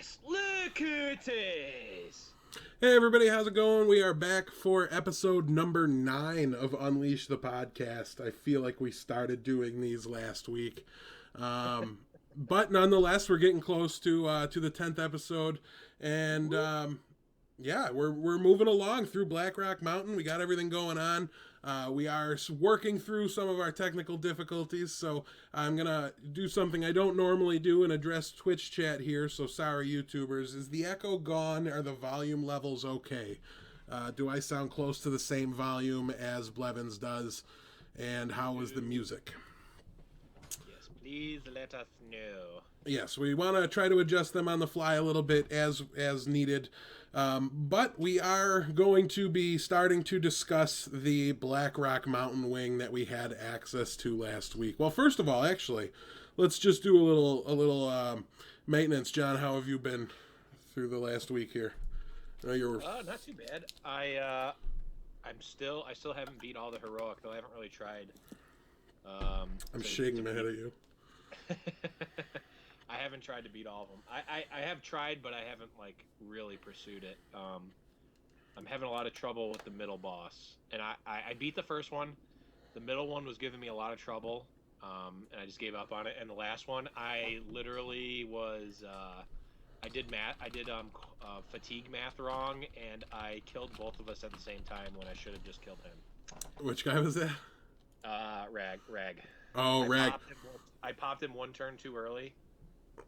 Curtis! Look who it is! Hey everybody, how's it going? We are back for episode number 9 of Unleash the Podcast. I feel like we started doing these last week. But nonetheless, we're getting close to the 10th episode. And yeah, we're moving along through Black Rock Mountain. We got everything going on. We are working through some of our technical difficulties, so I'm going to do something I don't normally do and address Twitch chat here, so sorry, YouTubers. Is the echo gone? Are the volume levels okay? Do I sound close to the same volume as Blevins does? And how is the music? Yes, please let us know. Yes, we want to try to adjust them on the fly a little bit as needed. But we are going to be starting to discuss the Black Rock Mountain Wing that we had access to last week. Well, first of all, actually, let's just do a little maintenance. John, how have you been through the last week here? Not too bad. I still haven't beat all the heroic, though I haven't really tried. I'm shaking my head at you. I haven't tried to beat all of them. I have tried, but I haven't really pursued it. I'm having a lot of trouble with the middle boss, and I beat the first one. The middle one was giving me a lot of trouble, and I just gave up on it. And the last one, I literally was I did fatigue math wrong, and I killed both of us at the same time when I should have just killed him. Which guy was that? Rag. Oh, Rag. I popped him one turn too early,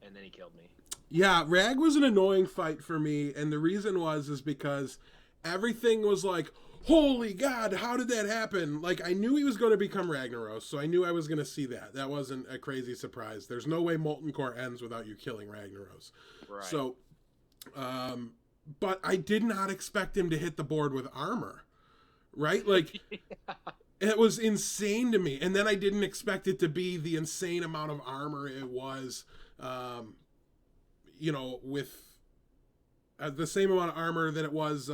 and then he killed me. Yeah, Rag was an annoying fight for me, and the reason is because everything was like, holy God, how did that happen? Like, I knew he was going to become Ragnaros, so I knew I was going to see that. That wasn't a crazy surprise. There's no way Molten Core ends without you killing Ragnaros. Right. So, but I did not expect him to hit the board with armor, right? Like, yeah. It was insane to me. And then I didn't expect it to be the insane amount of armor it was, with the same amount of armor that it was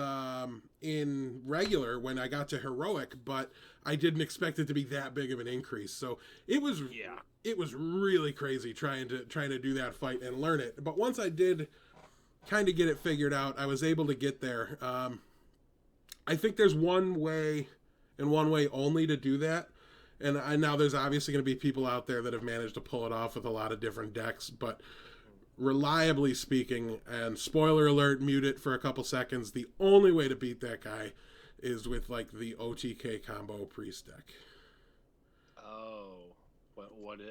in regular when I got to heroic, but I didn't expect it to be that big of an increase. So it was really crazy trying to do that fight and learn it. But once I did kind of get it figured out, I was able to get there. I think there's one way and one way only to do that. And now there's obviously going to be people out there that have managed to pull it off with a lot of different decks, but reliably speaking, and spoiler alert, mute it for a couple seconds, the only way to beat that guy is with the OTK combo priest deck. Oh,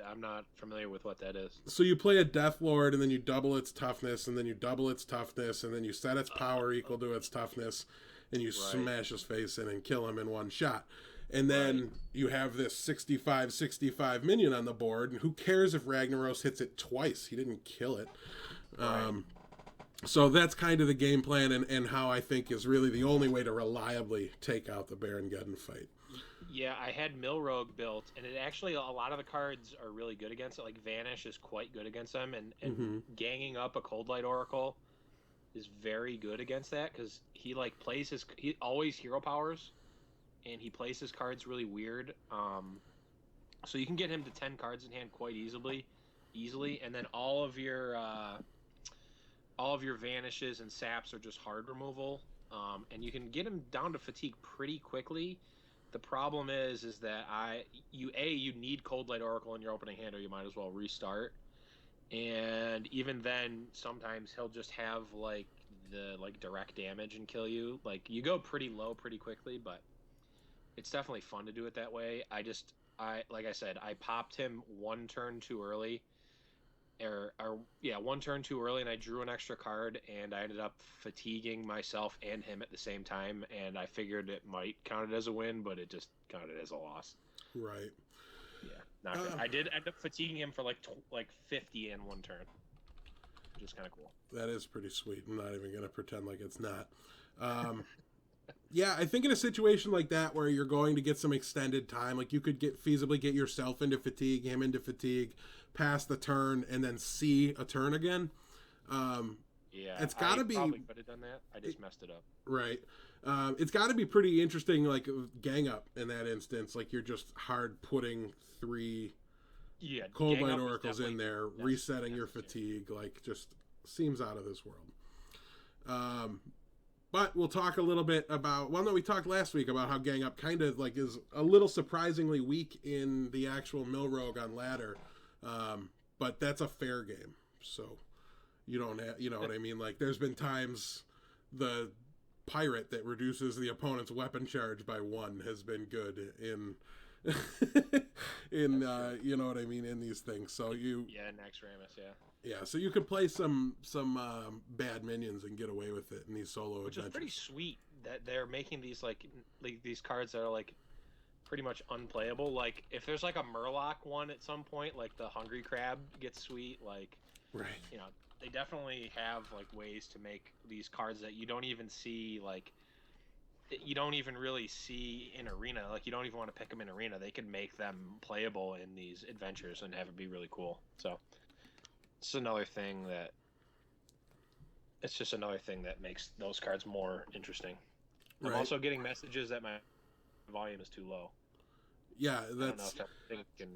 I'm not familiar with what that is. So you play a Death Lord, and then you double its toughness, and then you double its toughness, and then you set its power equal to its toughness, and you smash his face in and kill him in one shot. And then you have this 65-65 minion on the board, and who cares if Ragnaros hits it twice? He didn't kill it. So that's kind of the game plan, and how I think is really the only way to reliably take out the Baron Geddon fight. Yeah, I had Milrogue built, and it actually, a lot of the cards are really good against it. Like, Vanish is quite good against them, and ganging up a Cold Light Oracle is very good against that, because he he always hero powers, and he plays his cards really weird. So you can get him to 10 cards in hand quite easily, and then all of your vanishes and saps are just hard removal, and you can get him down to fatigue pretty quickly. The problem is that you need Cold Light Oracle in your opening hand, or you might as well restart. And even then, sometimes he'll just have the direct damage and kill you. Like, you go pretty low pretty quickly, but it's definitely fun to do it that way. Like I said, I popped him one turn too early, one turn too early, and I drew an extra card, and I ended up fatiguing myself and him at the same time, and I figured it might count it as a win, but it just counted as a loss. Right. Yeah, not good. I did end up fatiguing him for 50 in one turn, which is kind of cool. That is pretty sweet. I'm not even going to pretend like it's not. Yeah, I think in a situation like that where you're going to get some extended time, like you could feasibly get yourself into fatigue, him into fatigue, pass the turn, and then see a turn again. It's got to be. I probably could have done that. I just messed it up. Right. It's got to be pretty interesting, gang up in that instance. Like, you're just hard putting 3 Cold Light Oracles in there, resetting your fatigue, just seems out of this world. Um, but we'll talk a little bit about one that we talked last week about how Gang Up kind of like is a little surprisingly weak in the actual Mill Rogue on ladder, but that's a fair game. So you don't have, you know what I mean? Like there's been times the pirate that reduces the opponent's weapon charge by 1 has been good in in you know what I mean, in these things. So you Naxxramas, yeah, so you can play some bad minions and get away with it in these solo which adventures. is pretty sweet that they're making these like these cards that are like pretty much unplayable. Like if there's like a Murloc one at some point, like the Hungry Crab gets sweet. Like Right. You know, they definitely have like ways to make these cards that you don't even see, like you don't even really see in arena. Like you don't even want to pick them in arena. They can make them playable in these adventures and have it be really cool. So it's another thing that it's just another thing that makes those cards more interesting. I'm also getting messages that my volume is too low. Yeah, I don't know if that thing can...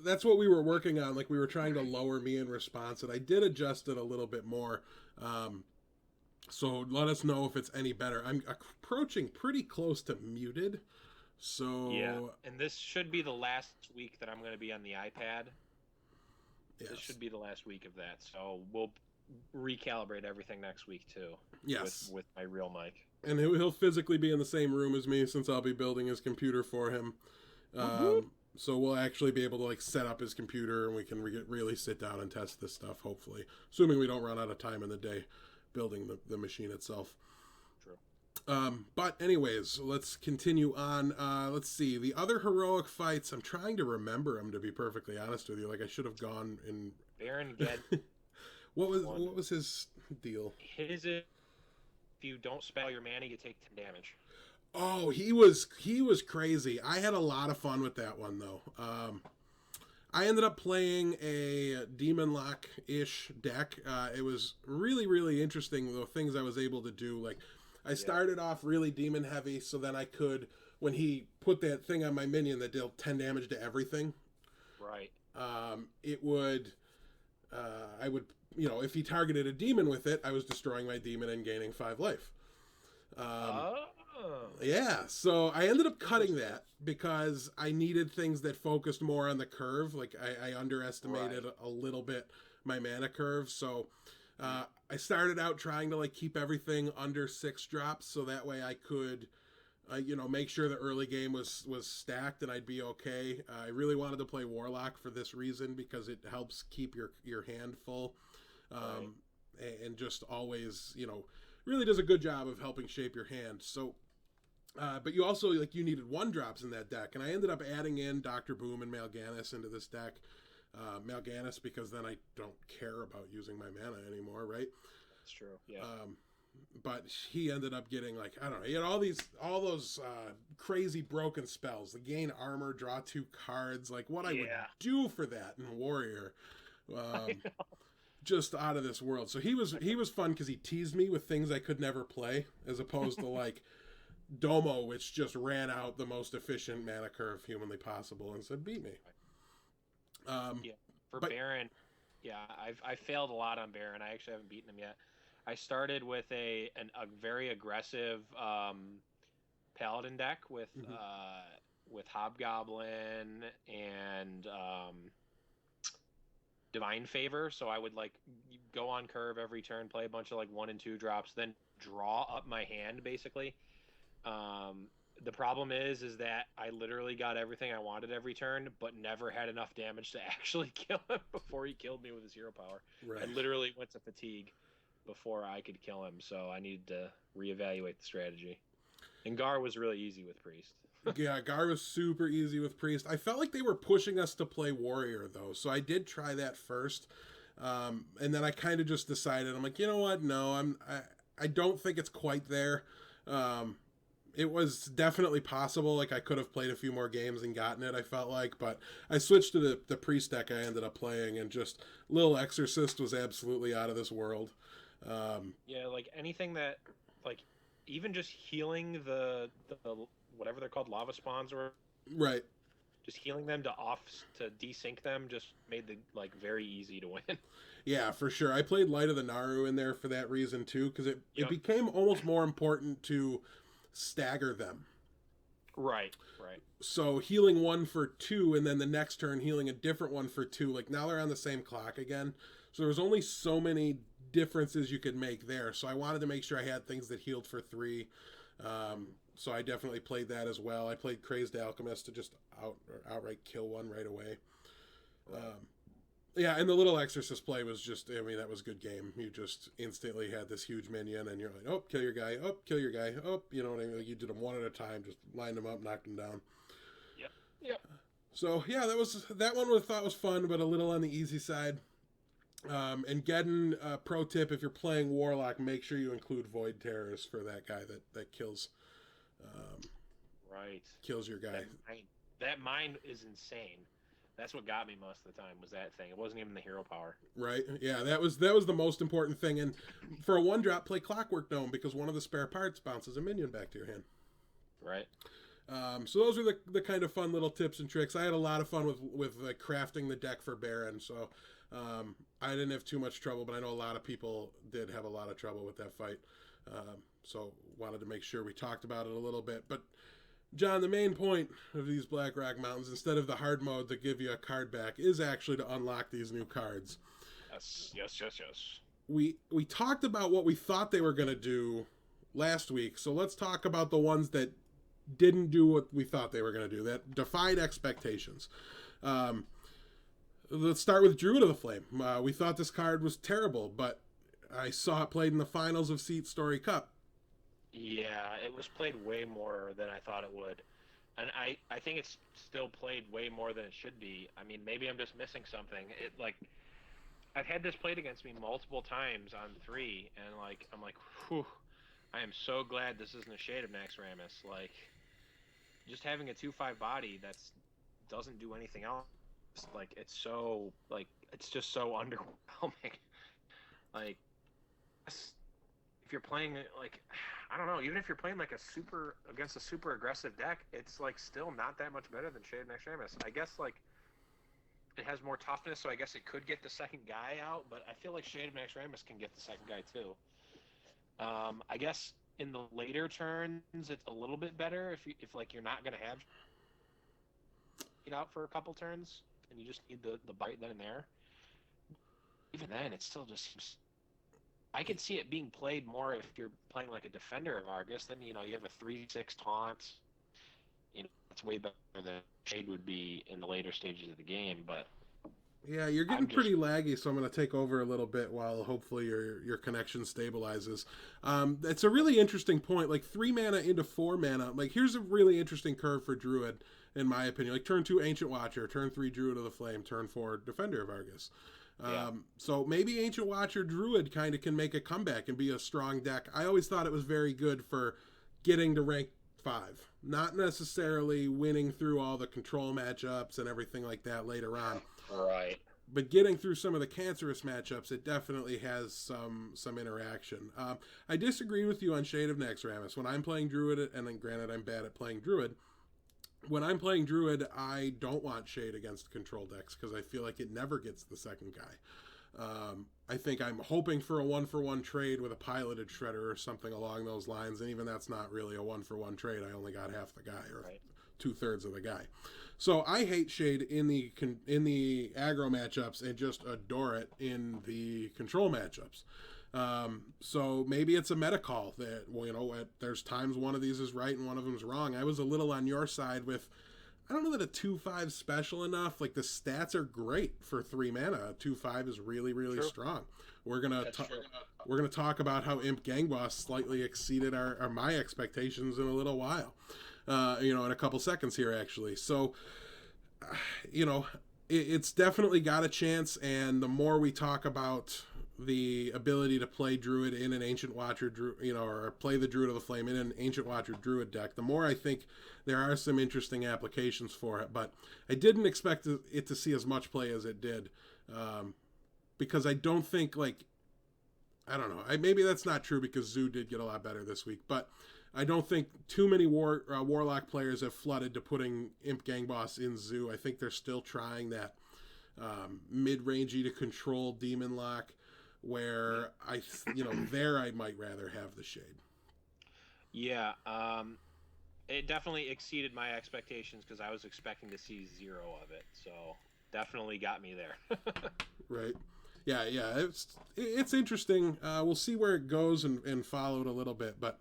That's what we were working on. Like we were trying to lower me in response, and I did adjust it a little bit more. So let us know if it's any better. I'm approaching pretty close to muted. So yeah, and this should be the last week that I'm going to be on the iPad. Yes. This should be the last week of that. So we'll recalibrate everything next week too. Yes, with my real mic. And he'll physically be in the same room as me since I'll be building his computer for him. So we'll actually be able to like set up his computer and we can really sit down and test this stuff. Hopefully, assuming we don't run out of time in the day building the machine itself. True. But anyways, let's continue on. Let's see the other heroic fights. I'm trying to remember them, to be perfectly honest with you. Like I should have gone in. Baron Ged. What was his deal? His if you don't spell your mana, you take 10 damage. Oh, he was crazy. I had a lot of fun with that one though. I ended up playing a Demon Lock-ish deck. It was really, really interesting, the things I was able to do. Like, I started off really demon heavy, so then I could, when he put that thing on my minion that dealt 10 damage to everything, right? It would, I would, you know, if he targeted a demon with it, I was destroying my demon and gaining 5 life. Yeah, so I ended up cutting that because I needed things that focused more on the curve. Like I underestimated a little bit my mana curve. So I started out trying to like keep everything under 6 drops, so that way I could, you know, make sure the early game was stacked and I'd be okay. I really wanted to play Warlock for this reason because it helps keep your hand full, and just always, you know, really does a good job of helping shape your hand. So. But you also, like, you needed 1-drops in that deck, and I ended up adding in Dr. Boom and Mal'Ganis into this deck. Mal'Ganis because then I don't care about using my mana anymore, right? That's true, yeah. But he ended up getting, like, I don't know, he had all those crazy broken spells. The gain armor, draw 2 cards, like, what I would do for that in Warrior. Just out of this world. So he was fun because he teased me with things I could never play, as opposed to, like, Domo, which just ran out the most efficient mana curve humanly possible and said, beat me. Baron, I failed a lot on Baron. I actually haven't beaten him yet. I started with a very aggressive Paladin deck with Hobgoblin and Divine Favor. So I would like go on curve every turn, play a bunch of like 1 and 2 drops, then draw up my hand basically. The problem is that I literally got everything I wanted every turn, but never had enough damage to actually kill him before he killed me with his hero power. Right. I literally went to fatigue before I could kill him, so I needed to reevaluate the strategy. And Gar was really easy with Priest. Yeah, Gar was super easy with Priest. I felt like they were pushing us to play Warrior, though, so I did try that first. And then I kind of just decided, I'm like, you know what? No, I don't think it's quite there. It was definitely possible. Like, I could have played a few more games and gotten it, I felt like. But I switched to the Priest deck I ended up playing, and just Lil Exorcist was absolutely out of this world. Yeah, like, anything that, like, even just healing the whatever they're called, lava spawns or... Right. just healing them to desync them just made the like very easy to win. Yeah, for sure. I played Light of the Naru in there for that reason too, because it Yep. became almost more important to stagger them. Right. So healing one for 2, and then the next turn healing a different one for 2. Like now they're on the same clock again. So there was only so many differences you could make there. So I wanted to make sure I had things that healed for 3. So I definitely played that as well. I played Crazed Alchemist to just outright kill one right away. Right. Yeah, and the little Exorcist play was just, I mean, that was a good game. You just instantly had this huge minion, and you're like, oh, kill your guy, oh, kill your guy, oh, you know what I mean? Like you did them one at a time, just lined them up, knocked them down. Yep. So, yeah, that one I thought was fun, but a little on the easy side. And Geddon, pro tip, if you're playing Warlock, make sure you include Void Terrors for that guy that kills Right. kills your guy. That mine is insane. That's what got me most of the time was that thing. It wasn't even the hero power. Right. Yeah, that was the most important thing. And for a 1-drop, play Clockwork Dome because one of the spare parts bounces a minion back to your hand. Right. So those are the kind of fun little tips and tricks. I had a lot of fun with crafting the deck for Baron, so I didn't have too much trouble, but I know a lot of people did have a lot of trouble with that fight. So wanted to make sure we talked about it a little bit. But John, the main point of these Blackrock Mountains, instead of the hard mode that give you a card back, is actually to unlock these new cards. Yes. We talked about what we thought they were going to do last week, so let's talk about the ones that didn't do what we thought they were going to do, that defied expectations. Let's start with Druid of the Flame. We thought this card was terrible, but I saw it played in the finals of Seat Story Cup. Yeah, it was played way more than I thought it would. And I think it's still played way more than it should be. I mean, maybe I'm just missing something. I've had this played against me multiple times on 3, and I'm like, whew, I am so glad this isn't a Shade of Naxxramas. Like, just having a 2/5 body that's doesn't do anything else. Like, it's so it's just so underwhelming. Like, if you're playing I don't know, even if you're playing against a super aggressive deck, it's still not that much better than Shade of Naxxramas. I guess it has more toughness, so I guess it could get the second guy out, but I feel like Shade of Naxxramas can get the second guy too. I guess in the later turns it's a little bit better if you're not gonna have it out for a couple turns and you just need the bite then and there. Even then, it still just seems. I could see it being played more if you're playing like a Defender of Argus. Then you have a 3/6 taunt. It's way better than Shade would be in the later stages of the game. But yeah, you're getting pretty laggy, so I'm going to take over a little bit while hopefully your connection stabilizes. It's a really interesting point. Like 3 mana into 4 mana. Like here's a really interesting curve for Druid, in my opinion. Like turn 2 Ancient Watcher, turn 3 Druid of the Flame, turn 4 Defender of Argus. So maybe Ancient Watcher Druid kind of can make a comeback and be a strong deck. I always thought it was very good for getting to rank 5. Not necessarily winning through all the control matchups and everything like that later on. Right. But getting through some of the cancerous matchups, it definitely has some interaction. I disagree with you on Shade of Naxxramas. When I'm playing Druid, and then granted I'm bad at playing Druid, when I'm playing Druid, I don't want Shade against control decks because I feel like it never gets the second guy. I think I'm hoping for a 1-for-1 trade with a piloted Shredder or something along those lines, and even that's not really a 1-for-1 trade. I only got half the guy or 2/3 of the guy. So I hate Shade in the aggro matchups and just adore it in the control matchups. So maybe it's a meta call that, there's times one of these is right and one of them is wrong. I was a little on your side with, I don't know that a 2/5 special enough. Like the stats are great for 3 mana. A 2/5 is really, really strong. We're gonna talk about how Imp Gangboss slightly exceeded my expectations in a little while. In a couple seconds here actually. So, it's definitely got a chance. And the more we talk about the ability to play Druid in an Ancient Watcher, or play the Druid of the Flame in an Ancient Watcher Druid deck, the more I think there are some interesting applications for it. But I didn't expect it to see as much play as it did, because I don't think, I don't know. Maybe that's not true because Zoo did get a lot better this week. But I don't think too many Warlock players have flooded to putting Imp Gang Boss in Zoo. I think they're still trying that mid-rangey to control Demon Lock, where there I might rather have the Shade. Yeah, it definitely exceeded my expectations because I was expecting to see 0 of it. So definitely got me there. Right. Yeah. It's interesting. We'll see where it goes and follow it a little bit, but.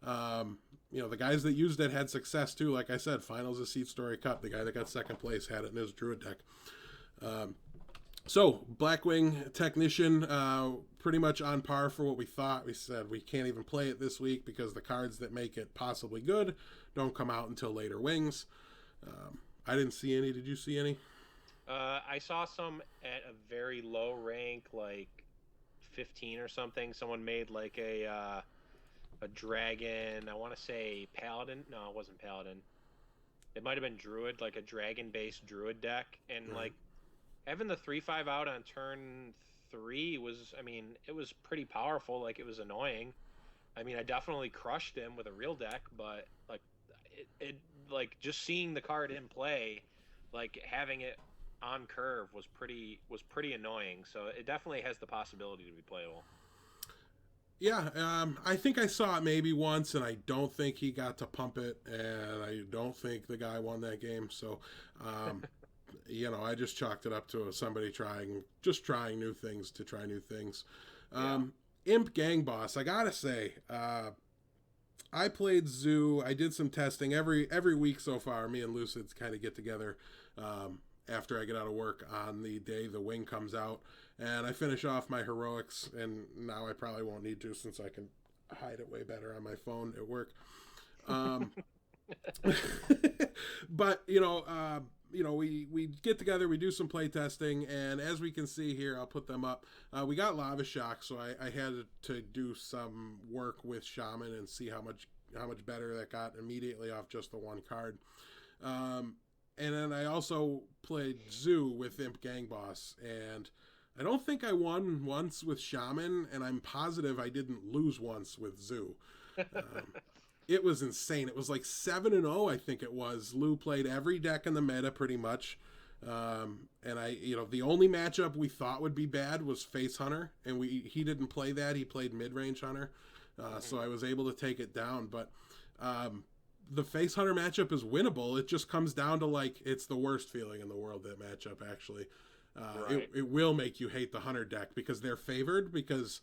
The guys that used it had success too. Like I said, finals of Seed Story Cup. The guy that got second place had it in his Druid deck. So Blackwing Technician, pretty much on par for what we thought. We said we can't even play it this week because the cards that make it possibly good don't come out until later wings. I didn't see any. Did you see any? I saw some at a very low rank, like 15 or something. Someone made like a dragon, I want to say Paladin. No, it wasn't Paladin. It might have been Druid, like a dragon-based Druid deck. And, like, having the 3/5 out on turn 3 was, it was pretty powerful. Like, it was annoying. I definitely crushed him with a real deck, but, like, just seeing the card in play, like, having it on curve was pretty annoying. So it definitely has the possibility to be playable. Yeah, I think I saw it maybe once, and I don't think he got to pump it, and I don't think the guy won that game. So, I just chalked it up to somebody trying new things to try new things. Imp Gang Boss, I gotta say, I played Zoo. I did some testing every week so far. Me and Lucid kind of get together after I get out of work on the day the wing comes out. And I finish off my heroics, and now I probably won't need to since I can hide it way better on my phone at work. But we get together, we do some play testing, and as we can see here, I'll put them up. We got Lava Shock, so I had to do some work with Shaman and see how much better that got immediately off just the one card. And then I also played Zoo with Imp Gang Boss, and I don't think I won once with Shaman, and I'm positive I didn't lose once with Zoo. It was insane. It was like 7-0, I think it was. Lou played every deck in the meta pretty much. And the only matchup we thought would be bad was Face Hunter, and he didn't play that. He played mid-range Hunter. So I was able to take it down. But the Face Hunter matchup is winnable. It just comes down to, like, it's the worst feeling in the world, that matchup, actually. Right. It will make you hate the Hunter deck because they're favored because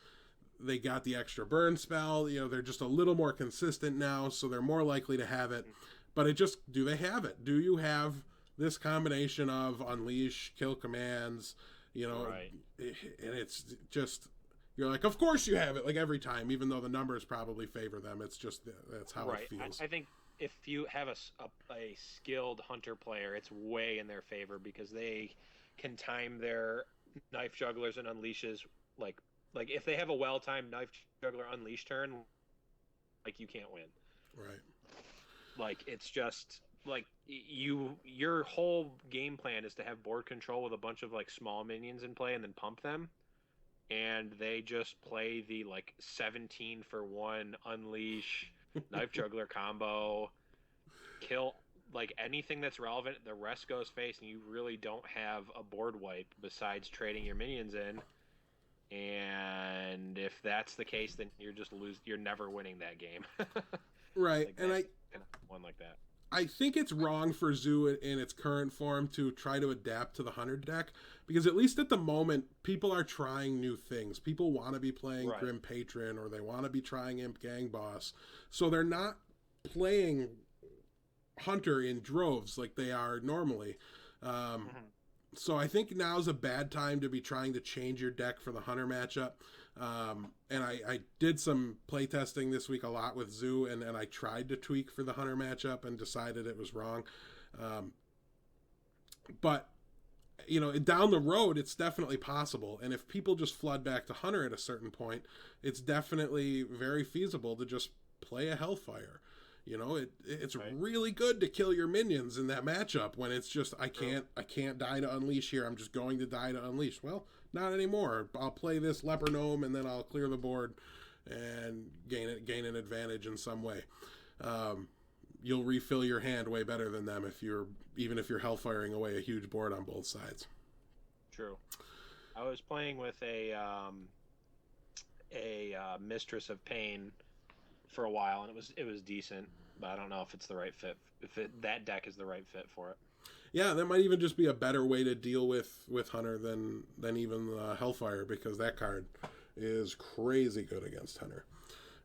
they got the extra burn spell. They're just a little more consistent now, so they're more likely to have it. But do they have it? Do you have this combination of Unleash, kill commands, Right. And it's just, you're like, of course you have it, like every time, even though the numbers probably favor them. It's just, that's how it feels. I think if you have a skilled Hunter player, it's way in their favor because they can time their Knife Jugglers and Unleashes like if they have a well-timed Knife Juggler Unleash turn, like, you can't win. Right. Like, it's just like your whole game plan is to have board control with a bunch of like small minions in play and then pump them, and they just play the like 17 for 1 Unleash Knife Juggler combo, kill like anything that's relevant, the rest goes face, and you really don't have a board wipe besides trading your minions in. And if that's the case, then you're never winning that game. Right. Like, and one like that. I think it's wrong for Zoo in its current form to try to adapt to the Hunter deck, because at least at the moment, people are trying new things. People want to be playing Grim Patron, or they want to be trying Imp Gang Boss. So they're not playing Hunter in droves like they are normally. So I think now's a bad time to be trying to change your deck for the Hunter matchup. And I did some playtesting this week a lot with Zoo, and I tried to tweak for the Hunter matchup and decided it was wrong. But, down the road, it's definitely possible. And if people just flood back to Hunter at a certain point, it's definitely very feasible to just play a Hellfire. It's really good to kill your minions in that matchup when it's just, I can't die to Unleash here. I'm just going to die to Unleash. Well, not anymore. I'll play this Leper Gnome, and then I'll clear the board and gain an advantage in some way. You'll refill your hand way better than them even if you're hellfiring away a huge board on both sides. True. I was playing with a Mistress of Pain for a while, and it was decent, but I don't know if it's the right fit. That deck is the right fit for it. Yeah, that might even just be a better way to deal with Hunter than even Hellfire, because that card is crazy good against Hunter.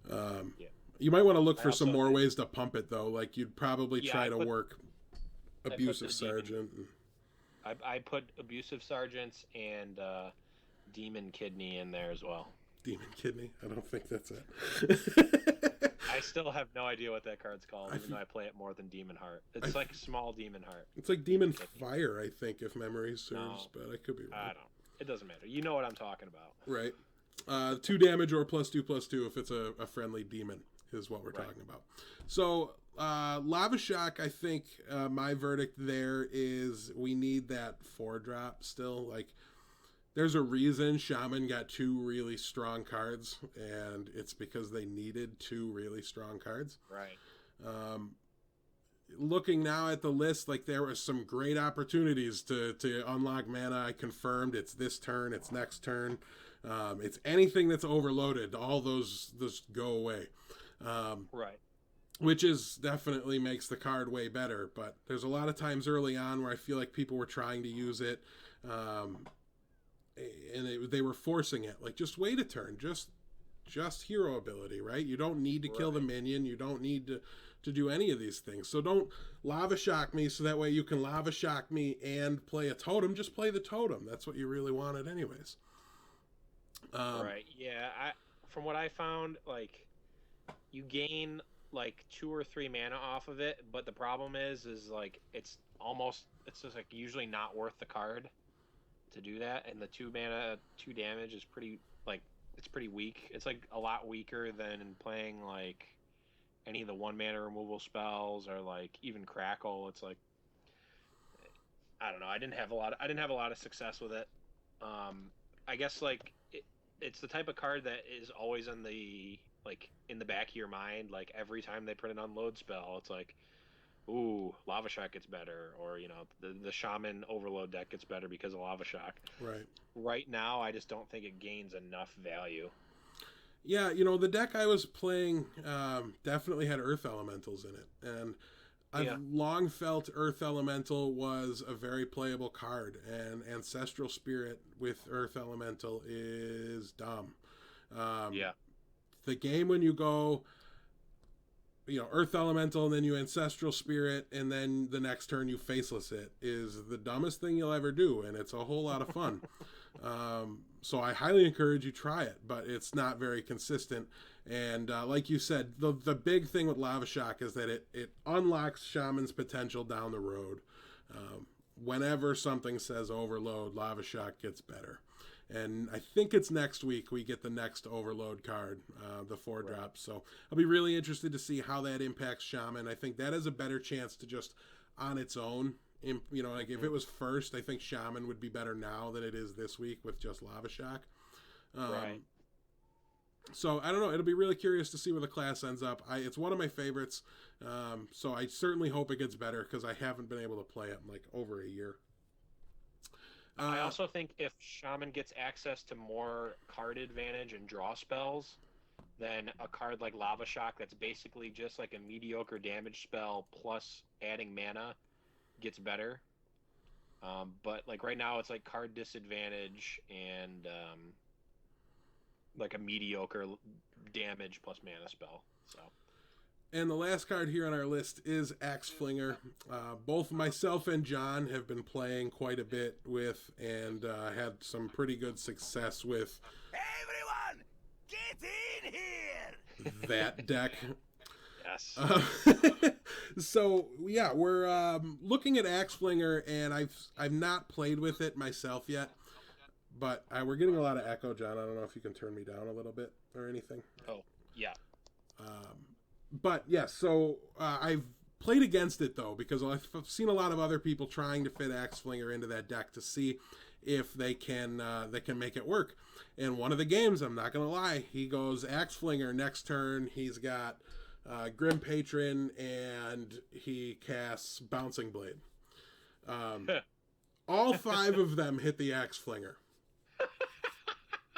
Yeah. You might want to look for some more ways to pump it, though. Like, you'd probably try to work Abusive Sergeant. I put Abusive Sergeants and Demon Kidney in there as well. Demon Kidney? I don't think that's it. I still have no idea what that card's called, even though I play it more than Demon Heart. It's like small Demon Heart. It's like Demon Fire, I think, if memory serves, but I could be wrong. I don't. It doesn't matter. You know what I'm talking about. Right. 2 damage or +2/+2 if it's a friendly demon is what we're talking about. So, Lava Shock, I think my verdict there is we need that 4-drop still. Like, there's a reason Shaman got 2 really strong cards, and it's because they needed 2 really strong cards. Right. Looking now at the list, like, there were some great opportunities to unlock mana. I confirmed it's this turn, it's next turn. It's anything that's overloaded. All those go away. Right. Which is definitely makes the card way better. But there's a lot of times early on where I feel like people were trying to use it, and they were forcing it. Like, just wait a turn. Just hero ability, right? You don't need to kill the minion. You don't need to do any of these things. So don't Lava Shock me so that way you can Lava Shock me and play a totem. Just play the totem. That's what you really wanted anyways. Right. Yeah. From what I found, like, you gain like 2 or 3 mana off of it, but the problem is like it's just like usually not worth the card to do that, and the 2 mana 2 damage is pretty, like, it's pretty weak. It's like a lot weaker than playing like any of the 1 mana removal spells or like even Crackle. It's like, I don't know. I didn't have a lot of success with it. I guess like it's the type of card that is always in the back of your mind. Like, every time they put an unload spell, it's like, ooh, Lava Shock gets better, or, you know, the Shaman Overload deck gets better because of Lava Shock. Right. Right now, I just don't think it gains enough value. Yeah, you know, the deck I was playing definitely had Earth Elementals in it, and I've long felt Earth Elemental was a very playable card, and Ancestral Spirit with Earth Elemental is dumb. The game when you go, you know, Earth Elemental and then you Ancestral Spirit and then the next turn you Faceless it is the dumbest thing you'll ever do, and it's a whole lot of fun. So I highly encourage you try it, but it's not very consistent. And like you said, the big thing with Lava Shock is that it unlocks Shaman's potential down the road. Whenever something says Overload, Lava Shock gets better. And I think it's next week we get the next Overload card, the 4-drop. Right. So I'll be really interested to see how that impacts Shaman. I think that has a better chance to just on its own. You know, like, if it was first, I think Shaman would be better now than it is this week with just Lava Shock. Right. So I don't know. It'll be really curious to see where the class ends up. It's one of my favorites. So I certainly hope it gets better, because I haven't been able to play it in like over a year. I also think if Shaman gets access to more card advantage and draw spells, then a card like Lava Shock that's basically just like a mediocre damage spell plus adding mana gets better. But like right now it's like card disadvantage and like a mediocre damage plus mana spell. So. And the last card here on our list is Axe Flinger. Both myself and John have been playing quite a bit with, and had some pretty good success with. Everyone, get in here! That deck. Yes. So yeah, we're looking at Axe Flinger, and I've not played with it myself yet, but we're getting a lot of echo, John. I don't know if you can turn me down a little bit or anything. Oh yeah. But yes, so I've played against it though, because I've seen a lot of other people trying to fit Axe Flinger into that deck to see if they can make it work. And one of the games, I'm not gonna lie, he goes Axe Flinger next turn. He's got Grim Patron, and he casts Bouncing Blade. All 5 of them hit the Axe Flinger.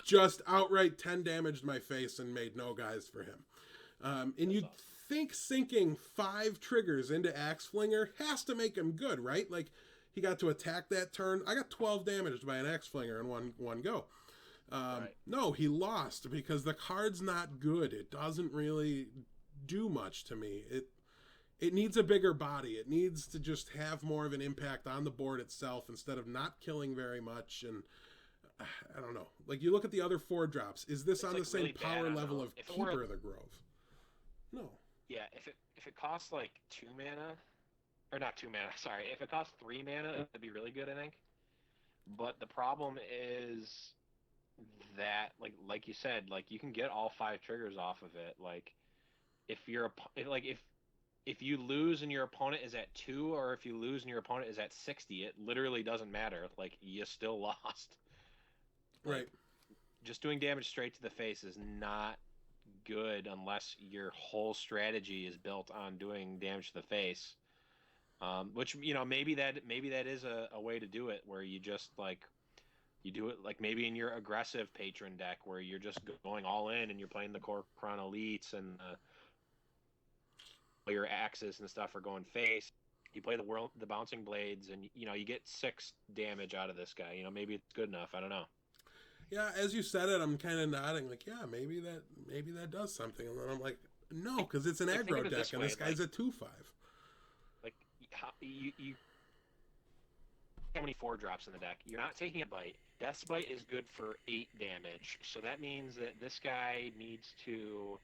Just outright 10 damaged my face and made no guys for him. And you'd think sinking 5 triggers into Axe Flinger has to make him good, right? Like, he got to attack that turn. I got 12 damaged by an Axe Flinger in one go. Right. No, he lost because the card's not good. It doesn't really do much to me. It needs a bigger body. It needs to just have more of an impact on the board itself instead of not killing very much. And I don't know. Like, you look at the other 4 drops. Is this on the same really power level of Keeper of the Grove? No. Yeah, if it costs like 2 mana, or not 2 mana, sorry. If it costs 3 mana, it'd be really good, I think. But the problem is that, like you said, like, you can get all 5 triggers off of it. Like, if you lose and your opponent is at 2, or if you lose and your opponent is at 60, it literally doesn't matter. Like, you still lost. Right. Like, just doing damage straight to the face is not good unless your whole strategy is built on doing damage to the face. Which, maybe that is a way to do it, where you just, like, you do it like maybe in your aggressive patron deck where you're just going all in and you're playing the Kor'kron Elites and your axes and stuff are going face. You play the Bouncing Blades and you get 6 damage out of this guy. Maybe it's good enough. I don't know. Yeah, as you said it, I'm kind of nodding like, yeah, maybe that does something. And then I'm like, no, because it's an aggro deck and this guy's a 2/5. Like, you how many 4 drops in the deck? You're not taking a bite. Death's Bite is good for 8 damage, so that means that this guy needs to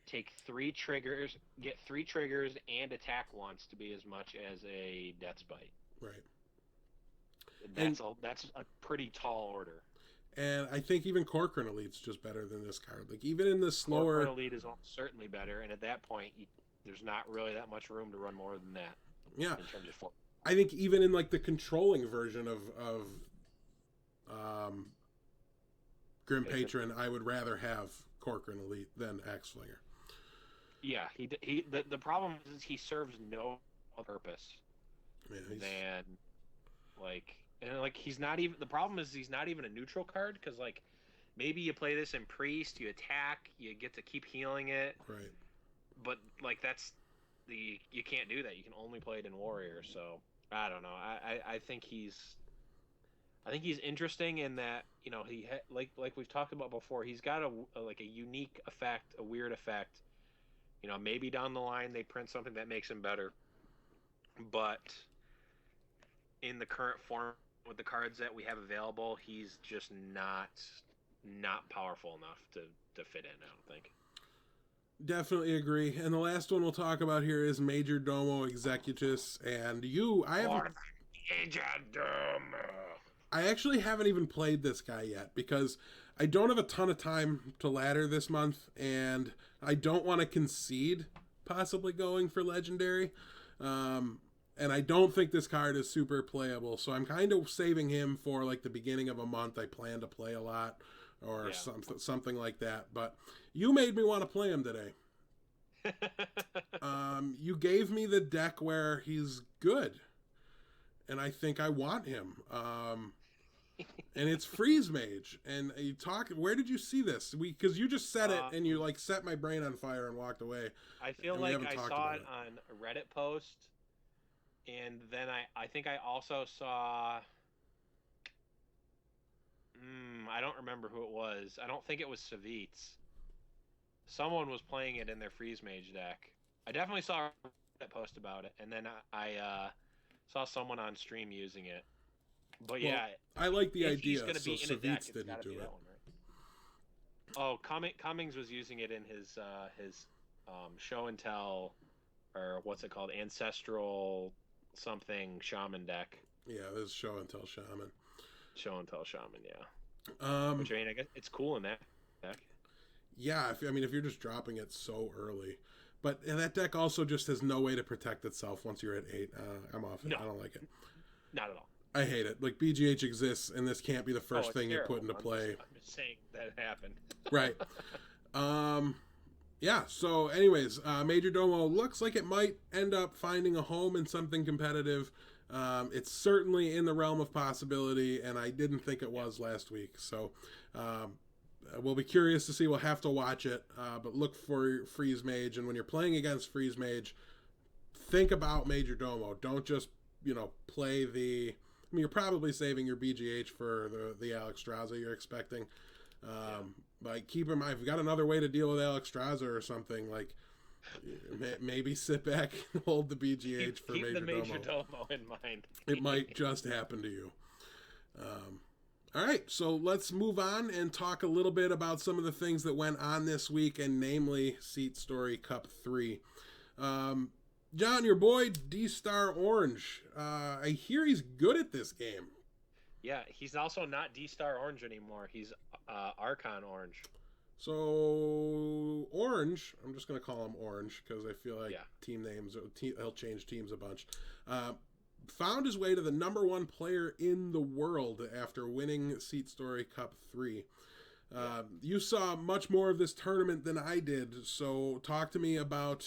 take 3 triggers, get 3 triggers, and attack once to be as much as a Death's Bite. Right. That's a pretty tall order. And I think even Kor'kron Elite's just better than this card. Like, even in the slower... Kor'kron Elite is certainly better, and at that point, there's not really that much room to run more than that. Yeah. In terms of 4. I think even in, like, the controlling version of Grim Patron, I would rather have Kor'kron Elite than Axe Flinger. Yeah, the problem is he serves no purpose than, like... And, like, he's not even... The problem is he's not even a neutral card, because, like, maybe you play this in Priest, you attack, you get to keep healing it. Right. But, like, you can't do that. You can only play it in Warrior, so... I don't know. I think he's interesting in that, he like we've talked about before, he's got a unique effect, a weird effect. Maybe down the line they print something that makes him better. But in the current form with the cards that we have available, he's just not powerful enough to fit in, I don't think. Definitely agree. And the last one we'll talk about here is Major Domo Executus. And I actually haven't even played this guy yet because I don't have a ton of time to ladder this month, and I don't want to concede possibly going for Legendary. And I don't think this card is super playable, so I'm kind of saving him for like the beginning of a month. I plan to play a lot or something like that. But you made me want to play him today. You gave me the deck where he's good, and I think I want him. And it's Freeze Mage. And you talk. Where did you see this? Because you just said it, and you like set my brain on fire and walked away. I feel like I saw it on a Reddit post, and then I think I also saw. I don't remember who it was. I don't think it was Savitz. Someone was playing it in their Freeze Mage deck. I definitely saw a post about it, and then I saw someone on stream using it. But well, yeah, I like the idea. So Savitz didn't do it. One, right? Oh, Cummings was using it in his show and tell, or what's it called, ancestral something shaman deck. Yeah, this is show and tell shaman. Show and tell shaman, yeah. Which I mean, I guess it's cool in that deck. Yeah, if you're just dropping it so early. But that deck also just has no way to protect itself once you're at 8. I'm off it. No. I don't like it. Not at all. I hate it. Like, BGH exists, and this can't be the first it's thing you terrible. put into play. I'm just saying that happened. Right. Yeah, so anyways, Major Domo looks like it might end up finding a home in something competitive. It's certainly in the realm of possibility, and I didn't think it was last week. So we'll be curious to see. We'll have to watch it, but look for Freeze Mage. And when you're playing against Freeze Mage, think about Major Domo. Don't just, play the... I mean, you're probably saving your BGH for the Alexstrasza you're expecting. Like, keep in mind, if you got another way to deal with Alexstrasza or something, like, maybe sit back and hold the BGH for Major Domo. Keep the Major Domo Domo in mind. It might just happen to you. All right, so let's move on and talk a little bit about some of the things that went on this week, and namely Seat Story Cup 3. John, your boy D-Star Orange, I hear he's good at this game. Yeah, he's also not D-Star Orange anymore. He's Archon Orange. So, Orange, I'm just going to call him Orange because I feel like team names, he'll change teams a bunch. Found his way to the number 1 player in the world after winning Seat Story Cup 3. You saw much more of this tournament than I did, so talk to me about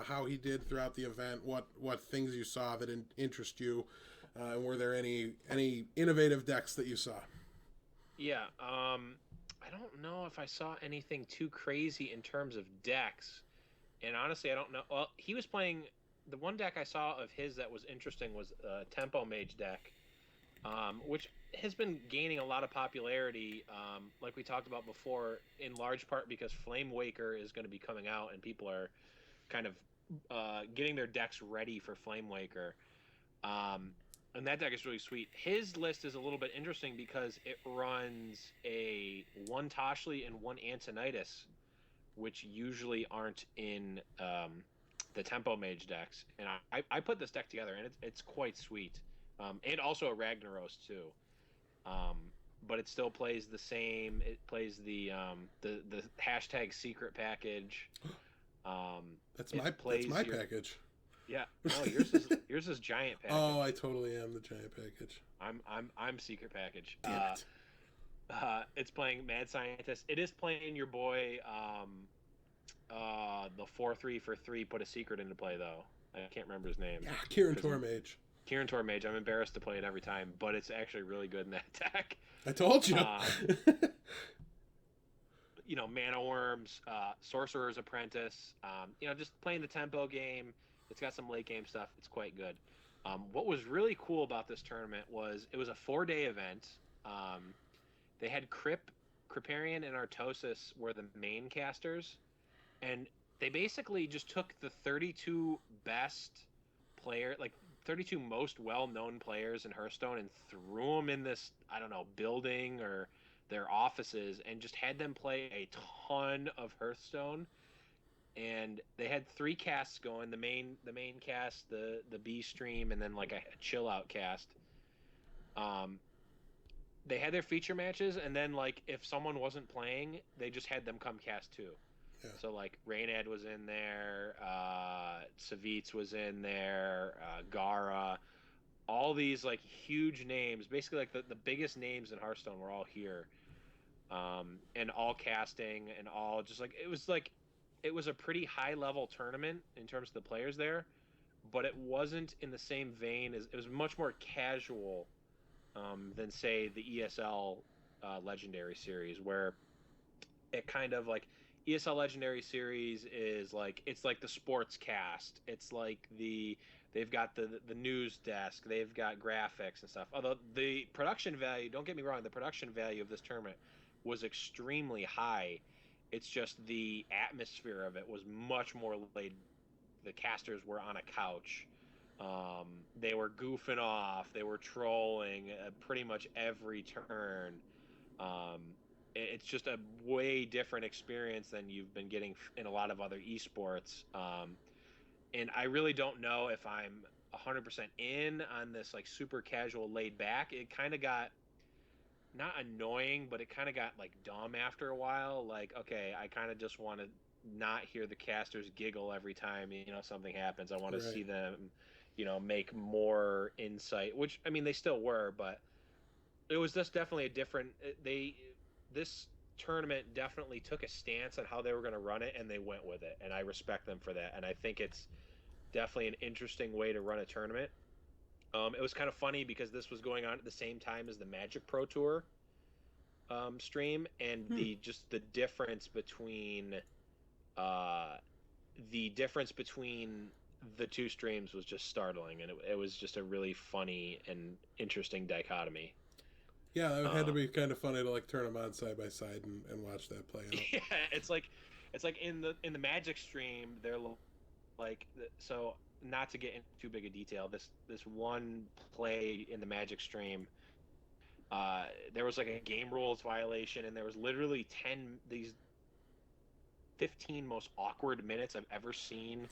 how he did throughout the event, what things you saw that interest you, and were there any innovative decks that you saw? Yeah, I don't know if I saw anything too crazy in terms of decks, and honestly, I don't know. Well, he was playing... The one deck I saw of his that was interesting was a Tempo Mage deck, which has been gaining a lot of popularity, like we talked about before, in large part because Flame Waker is going to be coming out, and people are kind of getting their decks ready for Flame Waker. And that deck is really sweet. His list is a little bit interesting because it runs a 1 Toshli and 1 Antonidas, which usually aren't in the Tempo Mage decks. And I put this deck together, and it's quite sweet. And also a Ragnaros too. But it still plays the same. It plays the hashtag secret package. That's my package. Yeah. No, yours is giant package. Oh, I totally am the giant package. I'm secret package. Damn it. It's playing Mad Scientist. It is playing your boy the 4/3 for 3 put a secret into play though. I can't remember his name. Yeah, Kieran Tormage. Kieran Tormage. I'm embarrassed to play it every time, but it's actually really good in that deck. I told you. Mana Worms, Sorcerer's Apprentice. Just playing the tempo game. It's got some late game stuff. It's quite good. What was really cool about this tournament was it was a 4-day event. They had Kripparrian and Artosis were the main casters, and they basically just took the 32 best player, like 32 most well-known players in Hearthstone, and threw them in this, I don't know, building or their offices, and just had them play a ton of Hearthstone. And they had 3 casts going: the main cast, the B stream, and then like a chill out cast. They had their feature matches, and then like if someone wasn't playing, they just had them come cast too. Yeah. So like Reynad was in there, Savitz was in there, Gara, all these like huge names, basically like the biggest names in Hearthstone were all here, and all casting and all just like it was a pretty high level tournament in terms of the players there, but it wasn't in the same vein as it was much more casual than say the ESL Legendary Series, where it kind of like ESL Legendary Series is like it's like the sports cast. It's like they've got the news desk, they've got graphics and stuff. Although the production value, don't get me wrong, the production value of this tournament was extremely high. It's just the atmosphere of it was much more laid. The casters were on a couch. They were goofing off. They were trolling pretty much every turn. It's just a way different experience than you've been getting in a lot of other esports. And I really don't know if I'm 100% in on this like super casual laid back. It kind of got not annoying, but it kind of got like dumb after a while. Like, okay, I kind of just want to not hear the casters giggle every time something happens. I want to see them make more insight. Which I mean, they still were, but it was just definitely a different. This tournament definitely took a stance on how they were going to run it, and they went with it, and I respect them for that. And I think it's definitely an interesting way to run a tournament. It was kind of funny because this was going on at the same time as the Magic Pro Tour stream, and the difference between the two streams was just startling, and it was just a really funny and interesting dichotomy. Yeah, that had to be kind of funny to like turn them on side by side and watch that play out. Yeah, it's like in the Magic stream, they're like, so not to get into too big a detail, this one play in the Magic stream, there was like a game rules violation, and there was literally 15 most awkward minutes I've ever seen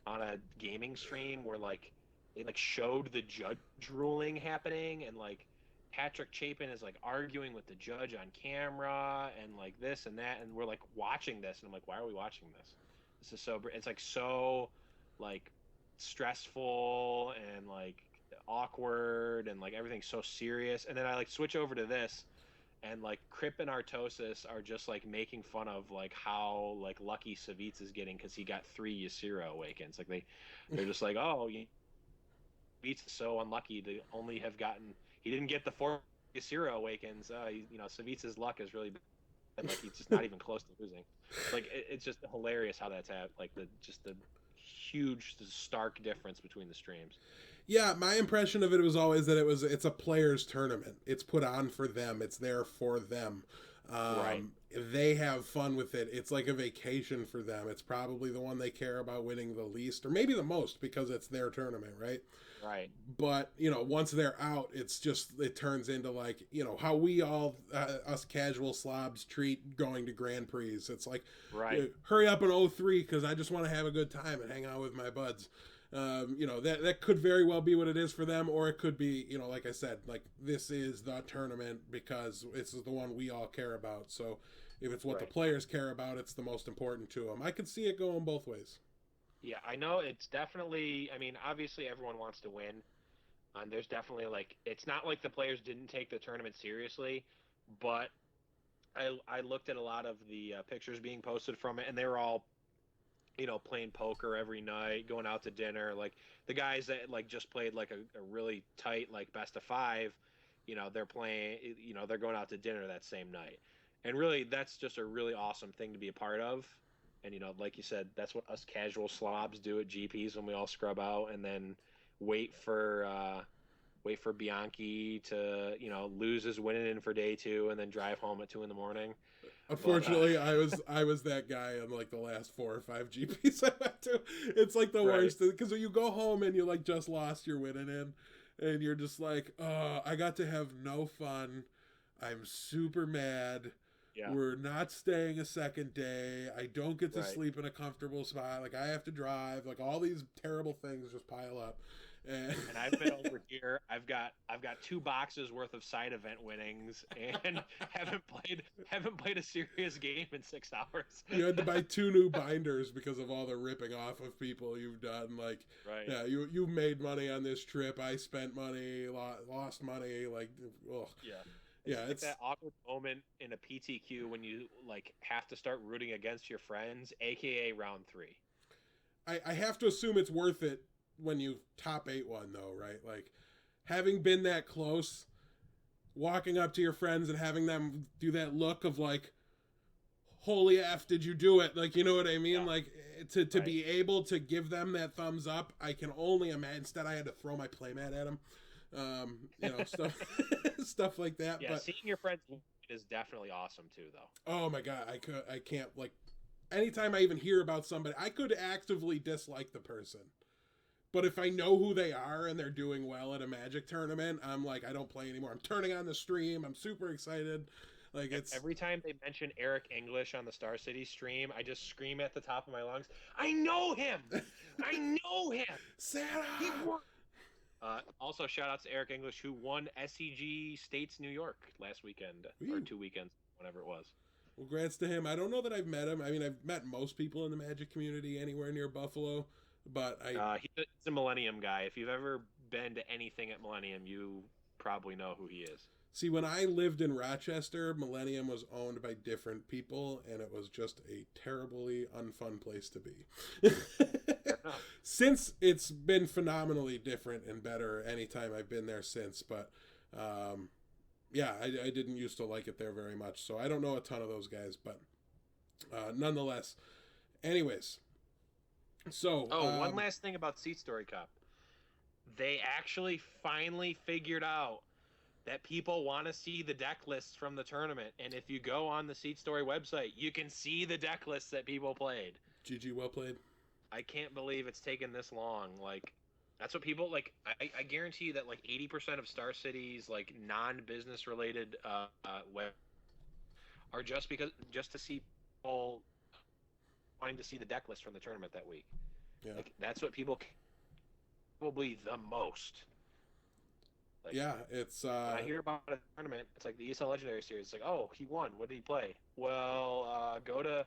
on a gaming stream, where like it like showed the judge ruling happening, and like Patrick Chapin is like arguing with the judge on camera, and like this and that, and we're like watching this, and I'm like, why are we watching this? This is so, it's like so like stressful and like awkward, and like everything's so serious. And then I like switch over to this, and like Crip and Artosis are just like making fun of like how like lucky Savitz is getting because he got 3 Ysera Awakens. Like they're just like, oh, Savitz is so unlucky to only have gotten, he didn't get the 4 Ysera Awakens. Savitz's luck is really bad. Like he's just not even close to losing. Like it's just hilarious how that's like the huge stark difference between the streams. Yeah, my impression of it was always that it's a players' tournament. It's put on for them. It's there for them. Right. They have fun with it. It's like a vacation for them. It's probably the one they care about winning the least, or maybe the most, because it's their tournament, right? Right. But, once they're out, it turns into like, how we all, us casual slobs treat going to Grand Prix. It's like, right. Hurry up in 03 because I just want to have a good time and hang out with my buds. That could very well be what it is for them, or it could be, like I said, like this is the tournament because this is the one we all care about. So if it's what the players care about, it's the most important to them. I could see it going both ways. Yeah, I know it's definitely, I mean, obviously everyone wants to win. And there's definitely like, it's not like the players didn't take the tournament seriously, but I looked at a lot of the pictures being posted from it, and they were all, playing poker every night, going out to dinner. Like the guys that like just played like a really tight like best of 5, they're playing, they're going out to dinner that same night. And really, that's just a really awesome thing to be a part of. And like you said, that's what us casual slobs do at GPs when we all scrub out and then wait for Bianchi to lose his winning in for day 2 and then drive home at 2 a.m. Unfortunately, I was that guy on like the last 4 or 5 GPs I went to. It's like the worst because when you go home and you like just lost your winning in, and you're just like, oh, I got to have no fun. I'm super mad. Yeah. We're not staying a second day. I don't get to sleep in a comfortable spot. Like I have to drive. Like all these terrible things just pile up. And I've been over here. I've got 2 boxes worth of side event winnings, and haven't played a serious game in 6 hours. You had to buy 2 new binders because of all the ripping off of people you've done. Like, yeah, you made money on this trip. I spent money, lost money. Like, ugh. Yeah, it's that awkward moment in a PTQ when you like have to start rooting against your friends, aka round 3. I have to assume it's worth it when you top 8-1 though, right? Like having been that close, walking up to your friends and having them do that look of like, holy F, did you do it? Like, you know what I mean? Yeah. Like to be able to give them that thumbs up, I can only imagine. Instead I had to throw my playmat at them. Stuff like that. Yeah, but seeing your friends is definitely awesome too, though. Oh my god, I can't like. Anytime I even hear about somebody, I could actively dislike the person, but if I know who they are and they're doing well at a Magic tournament, I'm like, I don't play anymore. I'm turning on the stream. I'm super excited. Like it's every time they mention Eric English on the Star City stream, I just scream at the top of my lungs. I know him. I know him. Santa. He worked. Also, shout out to Eric English, who won SCG States New York last weekend, or 2 weekends, whenever it was. Well, grants to him. I don't know that I've met him. I mean, I've met most people in the Magic community anywhere near Buffalo. But He's a Millennium guy. If you've ever been to anything at Millennium, you probably know who he is. See, when I lived in Rochester, Millennium was owned by different people, and it was just a terribly unfun place to be. Since it's been phenomenally different and better anytime I've been there since, but yeah, I didn't used to like it there very much, so I don't know a ton of those guys, but nonetheless. Anyways, so one last thing about Seat Story Cup. They actually finally figured out that people want to see the deck lists from the tournament, and if you go on the Seat Story website, you can see the deck lists that people played. GG, well played. I can't believe it's taken this long. Like, that's what people like. I guarantee you that like 80% of Star City's like non-business related web are just to see people wanting to see the deck list from the tournament that week. Yeah, like that's what people probably the most. Like, yeah, it's. When I hear about a tournament, it's like the ESL Legendary Series. It's like, oh, he won. What did he play? Well, go to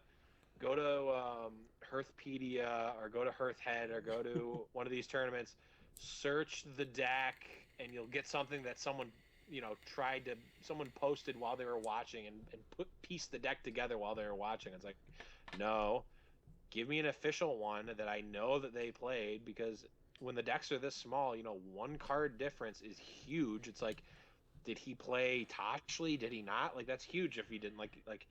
Hearthpedia or go to Hearthhead or go to one of these tournaments. Search the deck, and you'll get something that someone someone posted while they were watching and pieced the deck together while they were watching. It's like, no, give me an official one that I know that they played, because when the decks are this small, one card difference is huge. It's like, did he play Toshli? Did he not? Like, that's huge if he didn't. Like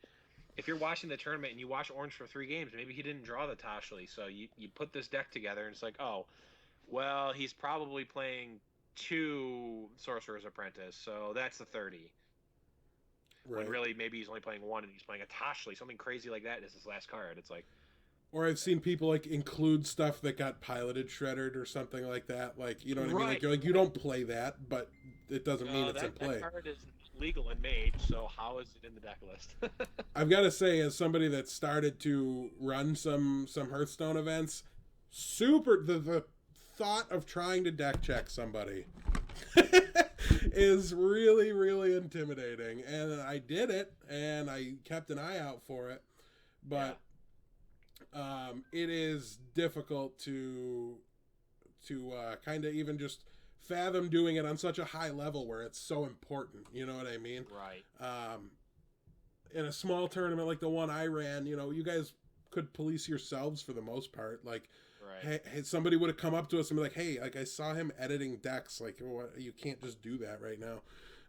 if you're watching the tournament and you watch Orange for 3 games, maybe he didn't draw the Toshli. So you put this deck together, and it's like, oh, well, he's probably playing 2 Sorcerer's Apprentice, so that's the 30. Right. When really maybe he's only playing 1 and he's playing a Toshli. Something crazy like that is his last card. It's like, or I've seen people like include stuff that got piloted shredded or something like that. Like, you know what I mean? Like, you're like, you don't play that, but it doesn't mean it's in play. That card is legal in Mage, so how is it in the deck list? I've got to say, as somebody that started to run some Hearthstone events, the thought of trying to deck check somebody is really, really intimidating. And I did it, and I kept an eye out for it, but it is difficult to kind of even just fathom doing it on such a high level where it's so important. You know what I mean? Right. In a small tournament like the one I ran, you guys could police yourselves for the most part. Like, right. Hey, somebody would have come up to us and be like, hey, like, I saw him editing decks. Like, you can't just do that right now.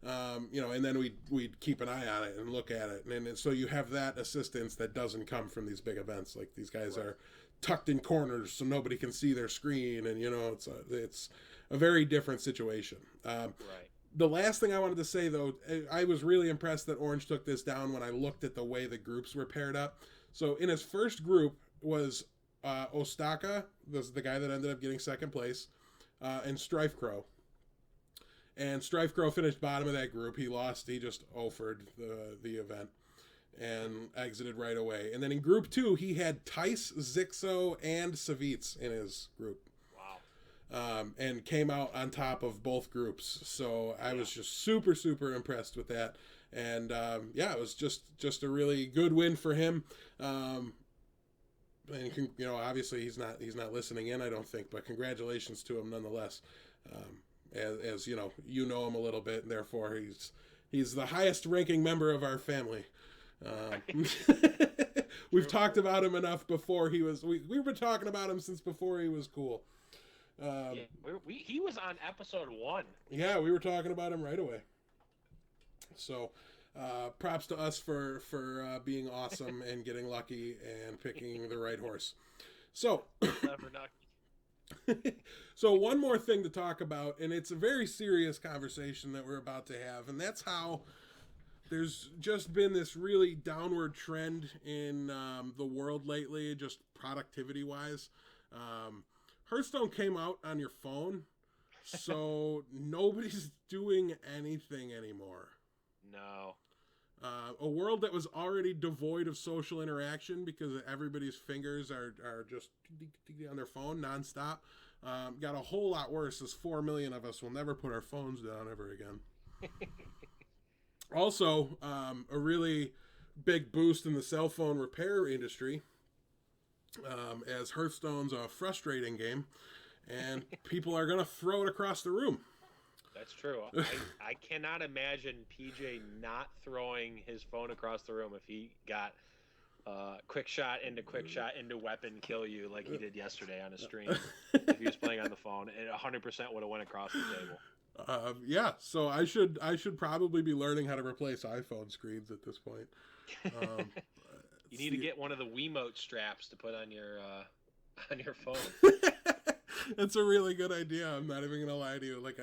And then we'd keep an eye on it and look at it. And so you have that assistance that doesn't come from these big events. Like, these guys are tucked in corners so nobody can see their screen. And, it's a very different situation. Right. The last thing I wanted to say, though, I was really impressed that Orange took this down when I looked at the way the groups were paired up. So in his first group was Ostaka, the guy that ended up getting second place, and Strifecrow. And Strifecrow finished bottom of that group. He lost. He just offered the event and exited right away. And then in group 2, he had Tice, Zixo, and Savitz in his group. Wow. And came out on top of both groups. So I was just super, super impressed with that. And it was just a really good win for him. And obviously he's not listening in, I don't think, but congratulations to him nonetheless. As you know him a little bit, and therefore he's the highest ranking member of our family. We've talked about him enough before we've been talking about him since before he was cool. He was on episode 1. Yeah, we were talking about him right away. So props to us for being awesome and getting lucky and picking the right horse. So Never lucky. So one more thing to talk about, and it's a very serious conversation that we're about to have, and that's how there's just been this really downward trend in the world lately, just productivity-wise. Hearthstone came out on your phone, so nobody's doing anything anymore. No. A world that was already devoid of social interaction because everybody's fingers are just on their phone nonstop, got a whole lot worse, as 4 million of us will never put our phones down ever again. Also, a really big boost in the cell phone repair industry. as Hearthstone's a frustrating game, and people are going to throw it across the room. That's true. I cannot imagine PJ not throwing his phone across the room if he got quick shot into weapon kill you like he did yesterday on a stream. If he was playing on the phone, it 100% would have went across the table. Yeah, so I should probably be learning how to replace iPhone screens at this point. You need to get one of the Wiimote straps to put on your phone. That's a really good idea. I'm not even gonna lie to you. Like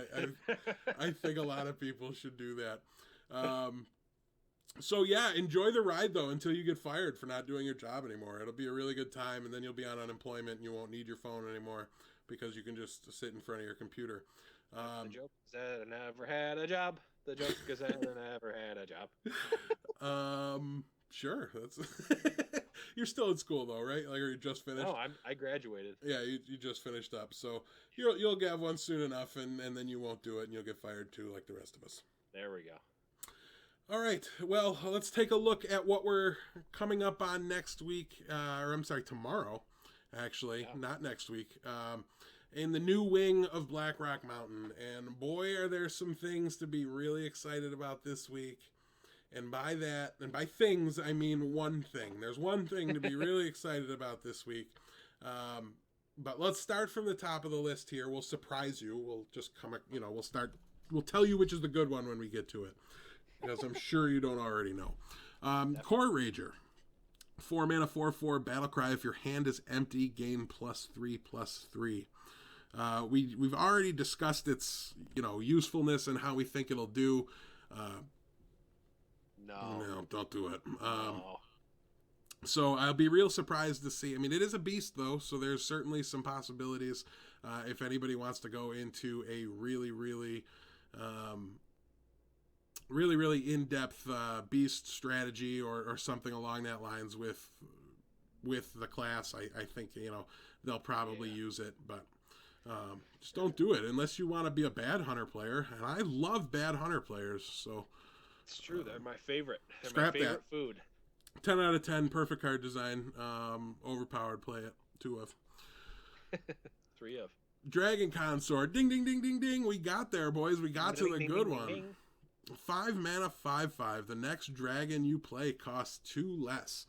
I think a lot of people should do that. So yeah, enjoy the ride though until you get fired for not doing your job anymore. It'll be a really good time, and then you'll be on unemployment and you won't need your phone anymore because you can just sit in front of your computer. The joke is that I never had a job. The joke is that I never had a job. Sure. That's you're still in school though, right? Like, or you just finished? No, I graduated. Yeah, you just finished up, so you'll get one soon enough, and then you won't do it, and you'll get fired too, like the rest of us. There we go. All right. Well, let's take a look at what we're coming up on next week, or I'm sorry, tomorrow, actually, not next week. In the new wing of Black Rock Mountain, and boy, are there some things to be really excited about this week. And by things, I mean one thing. There's one thing to be really excited about this week. But let's start from the top of the list here. We'll surprise you. We'll just we'll tell you which is the good one when we get to it, because I'm sure you don't already know. Core Rager. 4 mana, 4/4 Battlecry. If your hand is empty, gain +3/+3. We've already discussed its usefulness and how we think it'll do. No, don't do it. No. So I'll be real surprised to see. I mean, it is a beast, though, so there's certainly some possibilities if anybody wants to go into a really in-depth beast strategy or something along that lines with the class. I think they'll probably use it, but just don't do it unless you want to be a bad hunter player. And I love bad hunter players, so. It's true. They're my favorite. They're Scrap my favorite that. food. 10 out of 10. Perfect card design. Overpowered. Play it. 2 of. 3 of. Dragon Consort. Ding, ding, ding, ding, ding. We got there, boys. We got to the good one. 5 mana, 5/5. The next dragon you play costs 2 less.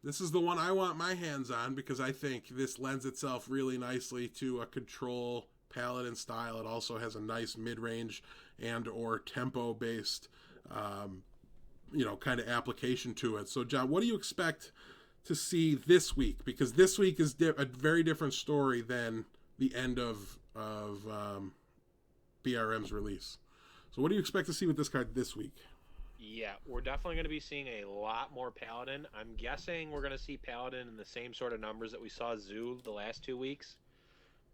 This is the one I want my hands on because I think this lends itself really nicely to a control paladin style. It also has a nice mid-range and or tempo based kind of application to it. So John, what do you expect to see this week? Because this week is a very different story than the end of BRM's release. So what do you expect to see with this card this week? Yeah, we're definitely going to be seeing a lot more Paladin. I'm guessing we're going to see Paladin in the same sort of numbers that we saw Zoo the last 2 weeks.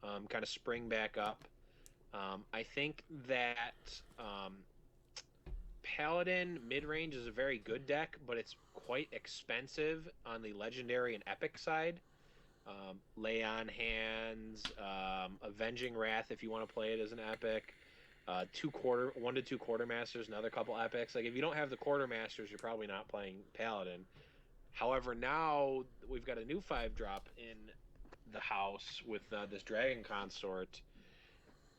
Kind of spring back up. I think that Paladin mid-range is a very good deck, but it's quite expensive on the legendary and epic side. Lay on Hands, Avenging Wrath if you want to play it as an epic. 1 to 2 Quartermasters, another couple epics. Like if you don't have the Quartermasters, you're probably not playing Paladin. However, now we've got a new 5-drop in the house with this Dragon Consort,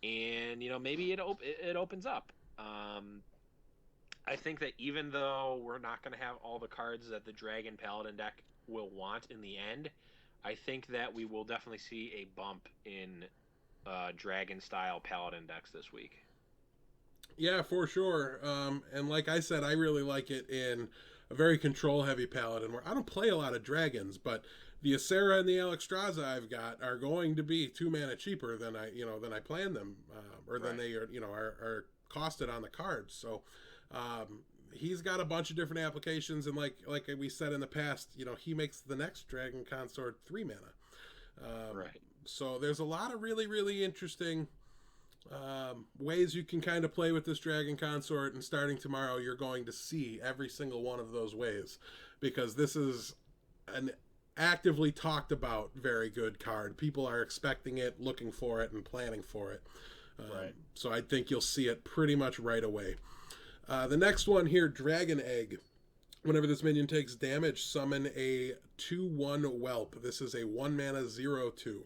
and maybe it opens up. I think that even though we're not going to have all the cards that the Dragon Paladin deck will want in the end, I think that we will definitely see a bump in Dragon style Paladin decks this week. Yeah, for sure. And like I said, I really like it in a very control heavy Paladin where I don't play a lot of dragons, but the Acera and the Alexstrasza I've got are going to be 2 mana cheaper than I planned them, or than they are costed on the cards. So he's got a bunch of different applications, and like we said in the past, he makes the next Dragon Consort 3 mana. Right. So there's a lot of really, really interesting ways you can kind of play with this Dragon Consort, and starting tomorrow you're going to see every single one of those ways, because this is an actively talked about very good card. People are expecting it, looking for it, and planning for it. Right. So I think you'll see it pretty much right away. The next one here, Dragon Egg. Whenever this minion takes damage, summon a 2/1 Whelp. This is a 1 mana 0/2.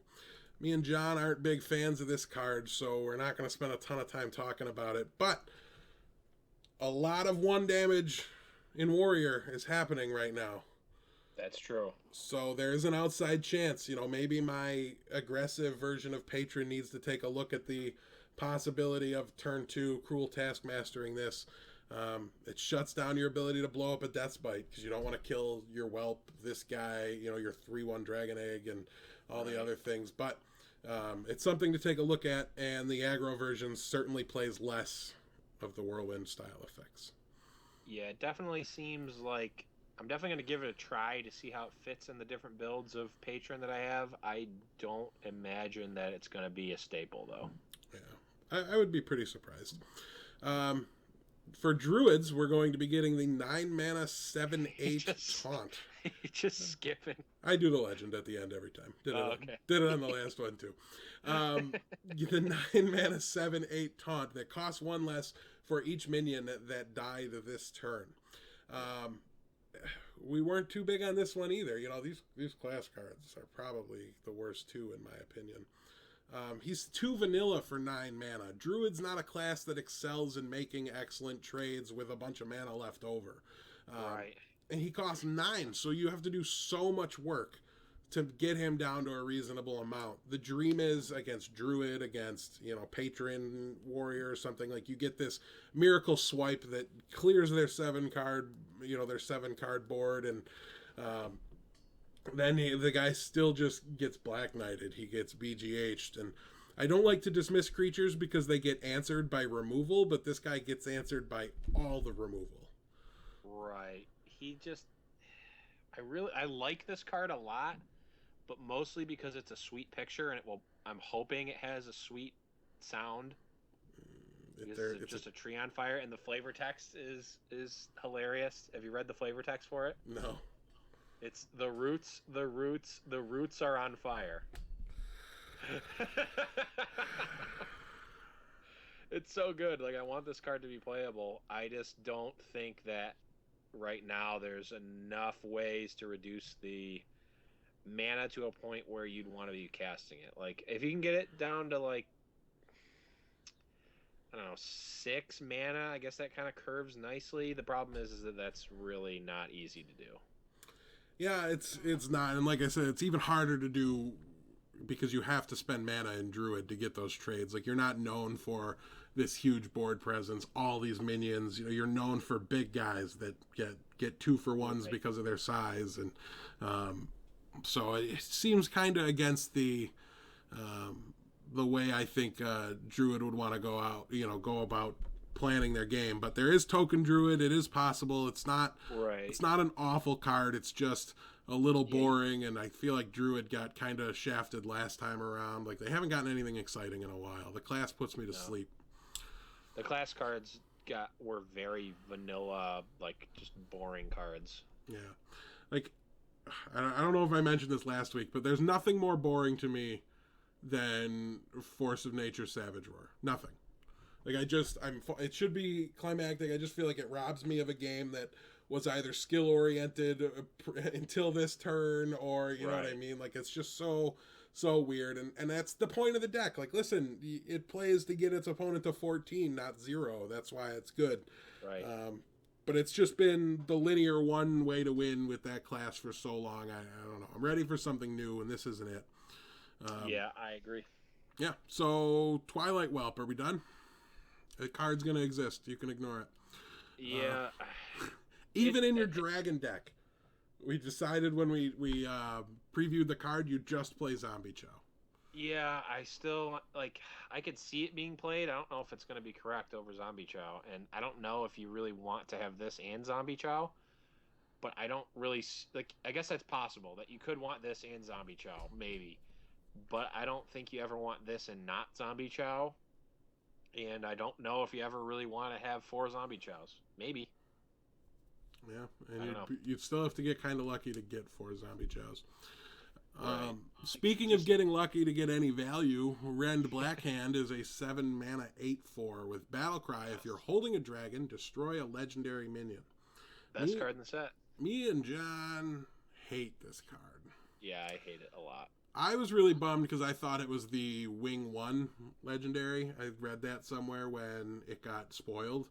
Me and John aren't big fans of this card, so we're not going to spend a ton of time talking about it. But a lot of 1 damage in Warrior is happening right now. That's true. So there is an outside chance, maybe my aggressive version of Patron needs to take a look at the possibility of turn 2 Cruel Taskmastering this. It shuts down your ability to blow up a Deathbite because you don't want to kill your Whelp, this guy, your 3/1 Dragon Egg, and all the other things. But it's something to take a look at, and the aggro version certainly plays less of the Whirlwind style effects. Yeah, it definitely seems like I'm definitely going to give it a try to see how it fits in the different builds of Patron that I have. I don't imagine that it's going to be a staple, though. Yeah, I would be pretty surprised. For Druids, we're going to be getting the 9 mana 7/8 Taunt. Just skipping. I do the legend at the end every time. Did it on the last one too. The 9 mana 7/8 Taunt that costs 1 less for each minion that died this turn. We weren't too big on this one either. These class cards are probably the worst too, in my opinion. He's 2 vanilla for 9 mana. Druid's not a class that excels in making excellent trades with a bunch of mana left over. Right. And he costs 9, so you have to do so much work to get him down to a reasonable amount. The dream is against Druid, against, Patron Warrior or something, like you get this miracle swipe that clears their 7 card board, and then the guy still just gets Black Knighted. He gets BGH'd, and I don't like to dismiss creatures because they get answered by removal, but this guy gets answered by all the removal. Right. I like this card a lot, but mostly because it's a sweet picture, and I'm hoping it has a sweet sound. It's just a tree on fire, and the flavor text is hilarious. Have you read the flavor text for it? No. It's the roots are on fire. It's so good. Like, I want this card to be playable. I just don't think that right now there's enough ways to reduce the mana to a point where you'd want to be casting it. Like, if you can get it down to, like, I don't know, 6 mana, I guess that kind of curves nicely. The problem is that that's really not easy to do. Yeah, it's not, and like I said, it's even harder to do because you have to spend mana in Druid to get those trades. Like, you're not known for this huge board presence, all these minions. You're known for big guys that get 2-for-1s because of their size, and so it seems kind of against the way I think Druid would want to go about planning their game. But there is token Druid. It is possible. It's not an awful card. It's just a little boring, and I feel like Druid got kind of shafted last time around. Like, they haven't gotten anything exciting in a while. The class puts me to sleep. The class cards were very vanilla, like, just boring cards. Yeah. Like, I don't know if I mentioned this last week, but there's nothing more boring to me than Force of Nature Savage Roar. Nothing. Like, it should be climactic. I just feel like it robs me of a game that was either skill oriented until this turn, or you know what I mean? Like, it's just so weird, and that's the point of the deck. Like, listen, it plays to get its opponent to 14, not 0. That's why it's good. Right. But it's just been the linear one way to win with that class for so long. I don't know. I'm ready for something new, and this isn't it. Yeah, I agree. Yeah. So Twilight Whelp, are we done? The card's gonna exist. You can ignore it. Yeah. Even in your dragon deck, we decided when we previewed the card, you just play Zombie Chow. Yeah, I still, like, I could see it being played. I don't know if it's going to be correct over Zombie Chow, and I don't know if you really want to have this and Zombie Chow, but I don't really, like, I guess that's possible, that you could want this and Zombie Chow, maybe, but I don't think you ever want this and not Zombie Chow, and I don't know if you ever really want to have 4 Zombie Chows. Maybe. Yeah, and you'd still have to get kind of lucky to get 4 Zombie Chows. Right. Speaking of getting lucky to get any value, Rend Blackhand is a 7 mana 8/4 with Battlecry. If you're holding a dragon, destroy a legendary minion. Best card in the set. Me and John hate this card. Yeah, I hate it a lot. I was really bummed because I thought it was the Wing 1 legendary. I read that somewhere when it got spoiled.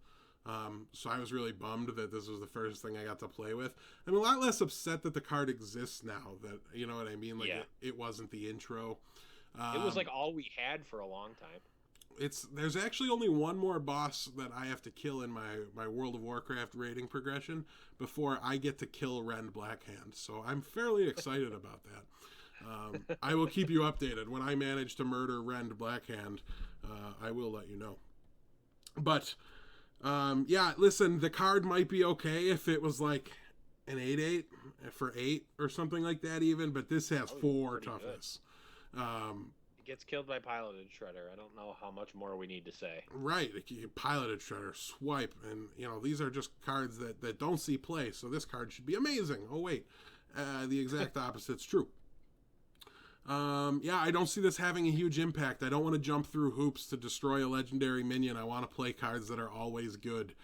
So I was really bummed that this was the first thing I got to play with. I'm a lot less upset that the card exists now. That, you know what I mean? Like, Yeah. it wasn't the intro. It was like all we had for a long time. There's actually only one more boss that I have to kill in my World of Warcraft rating progression before I get to kill Rend Blackhand. So I'm fairly excited about that. I will keep you updated. When I manage to murder Rend Blackhand, I will let you know. But, yeah, listen, the card might be okay if it was like an 8/8 for 8 or something like that even, but this has 4 toughness. It gets killed by Piloted Shredder. I don't know how much more we need to say. Right, Piloted Shredder, Swipe, and, you know, these are just cards that don't see play, so this card should be amazing. Oh, wait, the exact opposite's true. Yeah, I don't see this having a huge impact. I don't want to jump through hoops to destroy a legendary minion. I want to play cards that are always good.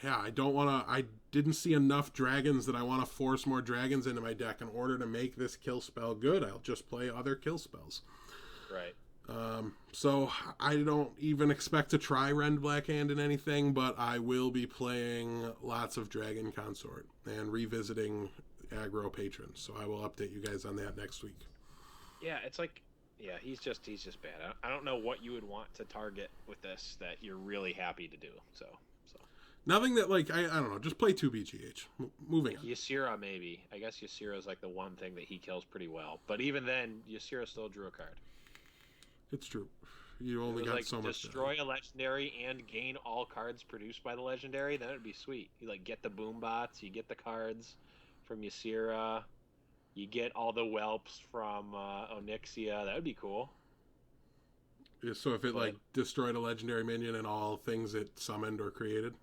Yeah, I don't want to... I didn't see enough dragons that I want to force more dragons into my deck in order to make this kill spell good. I'll just play other kill spells. Right. So I don't even expect to try Rend Blackhand in anything, but I will be playing lots of Dragon Consort and revisiting aggro patrons. So I will update you guys on that next week. Yeah, it's like... Yeah, he's just bad. I don't know what you would want to target with this that you're really happy to do, so... Nothing that, like, I don't know, just play 2 BGH. Moving on. Ysera, maybe. I guess Ysera is like the one thing that he kills pretty well. But even then, Ysera still drew a card. It's true. You only got so much. Destroy a legendary and gain all cards produced by the legendary, then it'd be sweet. You, like, get the boom bots, you get the cards from Ysera, you get all the whelps from Onyxia. That would be cool. Yeah, so if it, like, destroyed a legendary minion and all things it summoned or created?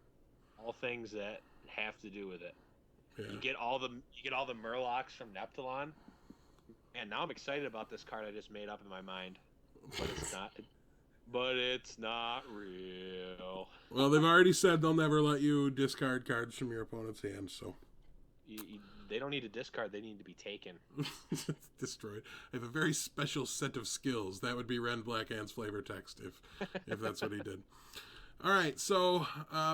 All things that have to do with it. Yeah. You get all the Murlocs from Neptulon. And now I'm excited about this card I just made up in my mind. But it's not. But it's not real. Well, they've already said they'll never let you discard cards from your opponent's hand, so. They don't need to discard, they need to be taken. Destroyed. I have a very special set of skills. That would be Rend Blackhand's flavor text if that's what he did. All right, so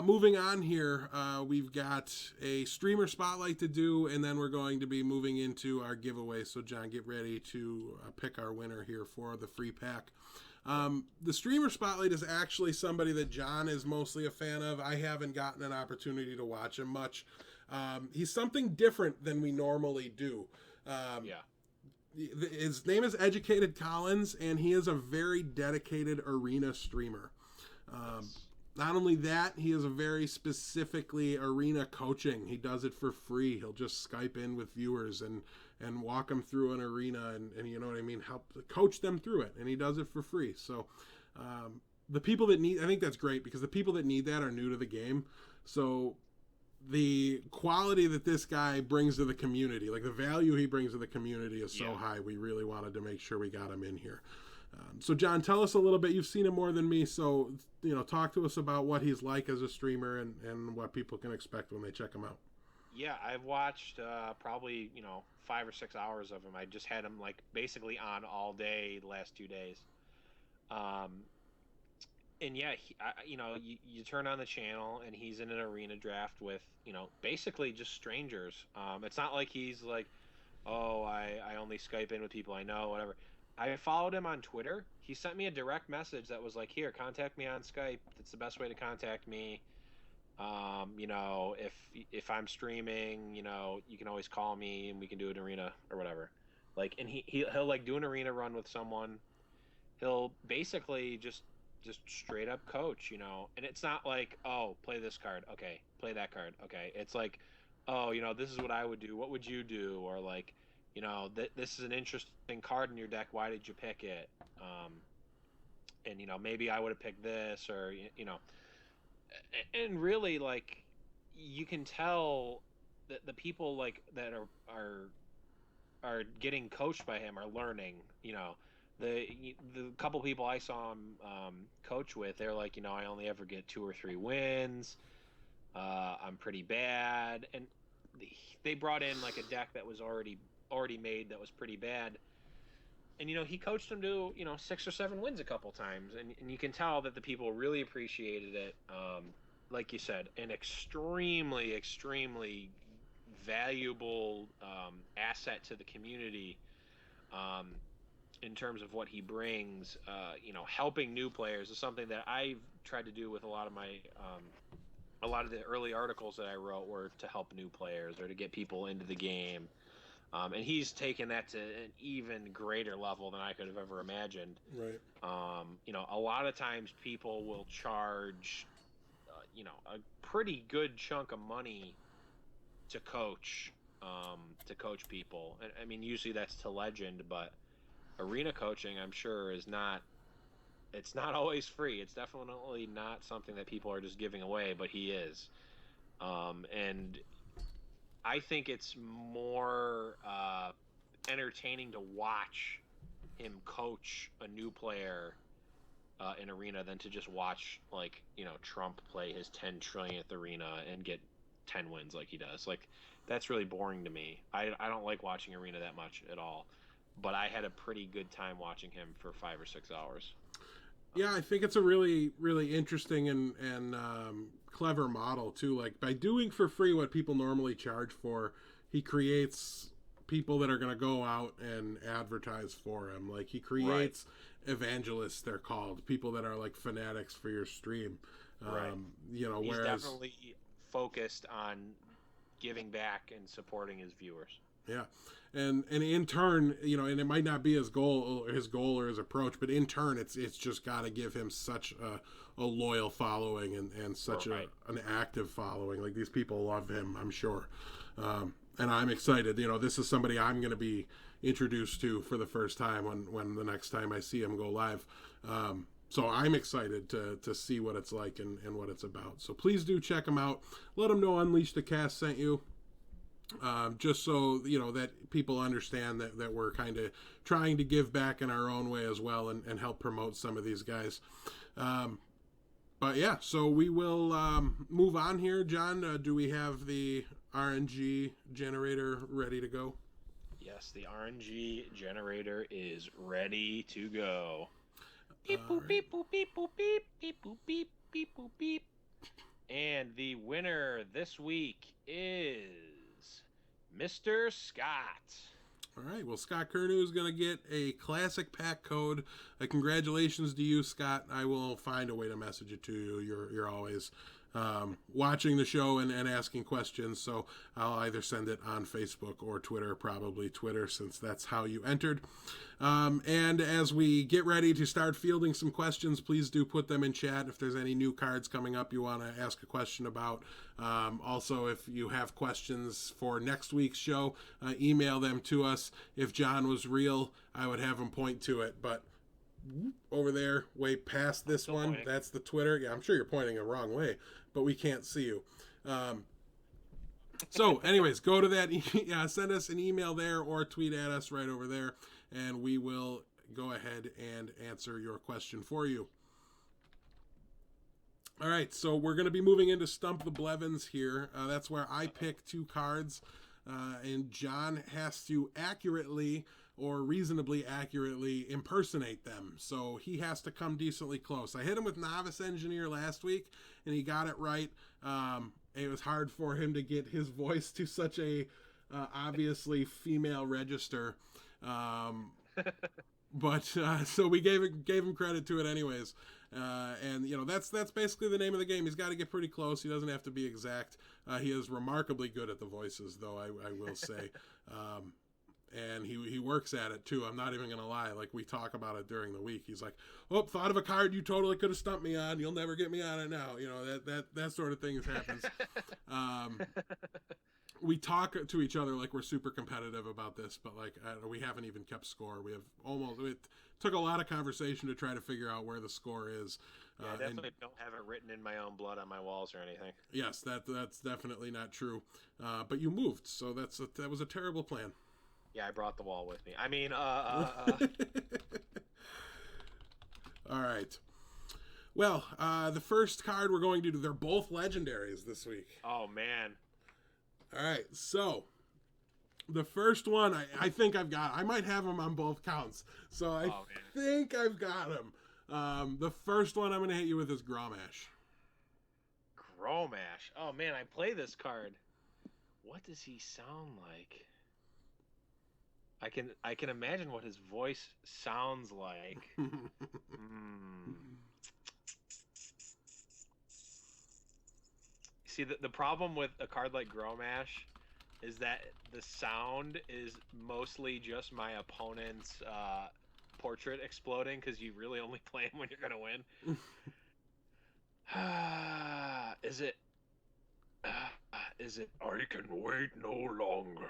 moving on here, we've got a streamer spotlight to do, and then we're going to be moving into our giveaway. So, John, get ready to pick our winner here for the free pack. The streamer spotlight is actually somebody that John is mostly a fan of. I haven't gotten an opportunity to watch him much. He's something different than we normally do. His name is Educated Collins, and he is a very dedicated arena streamer. Not only that, he is a very specifically arena coaching. He does it for free. He'll just Skype in with viewers and walk them through an arena and you know what I mean, help coach them through it. And he does it for free. So the people that need, I think that's great because the people that need that are new to the game. So the quality that this guy brings to the community, like the value he brings to the community is so high. We really wanted to make sure we got him in here. So, John, tell us a little bit. You've seen him more than me, so, you know, talk to us about what he's like as a streamer and what people can expect when they check him out. Yeah, I've watched probably, 5 or 6 hours of him. I just had him, like, basically on all day the last 2 days. And, yeah, you turn on the channel, and he's in an arena draft with, basically just strangers. It's not like he's like, oh, I only Skype in with people I know, whatever. I followed him on Twitter. He sent me a direct message that was like, here, contact me on Skype. That's the best way to contact me. If I'm streaming, you can always call me and we can do an arena or whatever. Like, and he'll like do an arena run with someone. He'll basically just straight up coach, and it's not like, oh, play this card. Okay. Play that card. Okay. It's like, oh, this is what I would do. What would you do? Or like, this is an interesting card in your deck. Why did you pick it? And maybe I would have picked this, or and really, like, you can tell that the people like that are getting coached by him are learning. The couple people I saw him coach with, they're like, I only ever get 2 or 3 wins. I'm pretty bad, and they brought in like a deck that was already made that was pretty bad. And he coached them to 6 or 7 wins a couple times, and you can tell that the people really appreciated it. Like you said, an extremely valuable asset to the community in terms of what he brings. Helping new players is something that I've tried to do with a lot of the early articles that I wrote were to help new players or to get people into the game. And he's taken that to an even greater level than I could have ever imagined. Right. A lot of times people will charge, a pretty good chunk of money to coach people. And I mean, usually that's to legend, but arena coaching, I'm sure, it's not always free. It's definitely not something that people are just giving away, but he is. And I think it's more entertaining to watch him coach a new player in arena than to just watch Trump play his 10 trillionth arena and get 10 wins like he does. Like, that's really boring to me. I don't like watching arena that much at all, but I had a pretty good time watching him for 5 or 6 hours. Yeah, I think it's a really, really interesting and clever model too. Like, by doing for free what people normally charge for, he creates people that are going to go out and advertise for him. Like, he creates evangelists, they're called, people that are like fanatics for your stream. Right. He's whereas definitely focused on giving back and supporting his viewers. Yeah. And in turn, and it might not be his goal or his approach, but in turn, it's just got to give him such a loyal following and such an active following. Like, these people love him, I'm sure. And I'm excited. This is somebody I'm going to be introduced to for the first time when the next time I see him go live. So I'm excited to see what it's like and what it's about. So please do check him out. Let him know Unleash the Cast sent you. Just so that people understand that we're kind of trying to give back in our own way as well and help promote some of these guys. But yeah, so we will move on here. John, do we have the RNG generator ready to go? Yes, the RNG generator is ready to go. Beep boop beep boop beep boop beep beep boop beep beep boop beep. And the winner this week is Mr. Scott. All right. Well, Scott Kernew is going to get a classic pack code. Congratulations to you, Scott. I will find a way to message it to you. You're always watching the show and asking questions, so I'll either send it on Facebook or Twitter, probably Twitter, since that's how you entered. And as we get ready to start fielding some questions, please do put them in chat if there's any new cards coming up you want to ask a question about. Also, if you have questions for next week's show, email them to us. If John was real, I would have him point to it, but over there, way past this one, pointing. That's the Twitter. Yeah, I'm sure you're pointing the wrong way, but we can't see you. So anyways, go to that. Yeah, send us an email there or tweet at us right over there, and we will go ahead and answer your question for you. All right, so we're going to be moving into Stump the Blevins here. That's where I pick 2 cards, and John has to accurately or reasonably accurately impersonate them. So he has to come decently close. I hit him with Novice Engineer last week, and he got it right. It was hard for him to get his voice to such a obviously female register. But so we gave him credit to it anyways. And that's basically the name of the game. He's got to get pretty close. He doesn't have to be exact. He is remarkably good at the voices, though, I will say. And he works at it too. I'm not even gonna lie. Like, we talk about it during the week. He's like, "Oh, thought of a card you totally could have stumped me on. You'll never get me on it now." That sort of thing happens. We talk to each other like we're super competitive about this, but we haven't even kept score. It took a lot of conversation to try to figure out where the score is. Yeah, I definitely don't have it written in my own blood on my walls or anything. Yes, that's definitely not true. But you moved, so that was a terrible plan. Yeah, I brought the wall with me. I mean, All right. Well, the first card we're going to do, they're both legendaries this week. Oh, man. All right, so the first one, I think I've got. I might have them on both counts, so I think I've got them. The first one I'm going to hit you with is Grommash. Grommash. Oh, man, I play this card. What does he sound like? I can imagine what his voice sounds like. See, the problem with a card like Grommash is that the sound is mostly just my opponent's portrait exploding, because you really only play him when you're gonna win. Is it I can wait no longer?